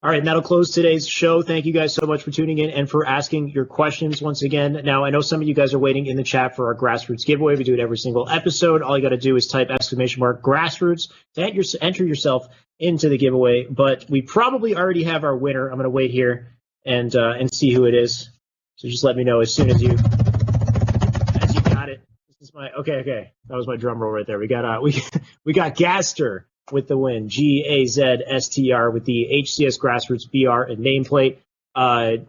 All right, and that'll close today's show. Thank you guys so much for tuning in and for asking your questions once again. Now, I know some of you guys are waiting in the chat for our grassroots giveaway. We do it every single episode. All you got to do is type !grassroots to enter yourself into the giveaway. But we probably already have our winner. I'm going to wait here and see who it is. So just let me know as soon as you got it. This is my okay. That was my drum roll right there. We got Gaster with the win. GAZSTR with the HCS Grassroots BR and nameplate.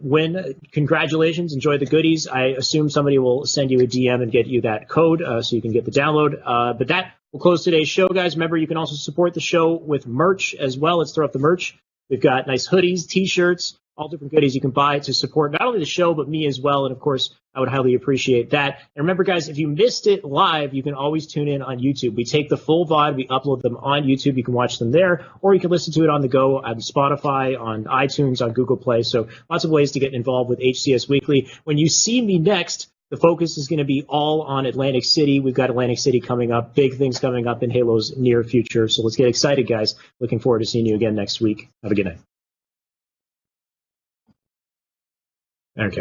Win. Congratulations. Enjoy the goodies. I assume somebody will send you a DM and get you that code so you can get the download. But that will close today's show, guys. Remember, you can also support the show with merch as well. Let's throw up the merch. We've got nice hoodies, T-shirts, all different goodies you can buy to support not only the show, but me as well. And, of course, I would highly appreciate that. And remember, guys, if you missed it live, you can always tune in on YouTube. We take the full VOD. We upload them on YouTube. You can watch them there, or you can listen to it on the go on Spotify, on iTunes, on Google Play. So lots of ways to get involved with HCS Weekly. When you see me next, the focus is going to be all on Atlantic City. We've got Atlantic City coming up, big things coming up in Halo's near future. So let's get excited, guys. Looking forward to seeing you again next week. Have a good night. Okay.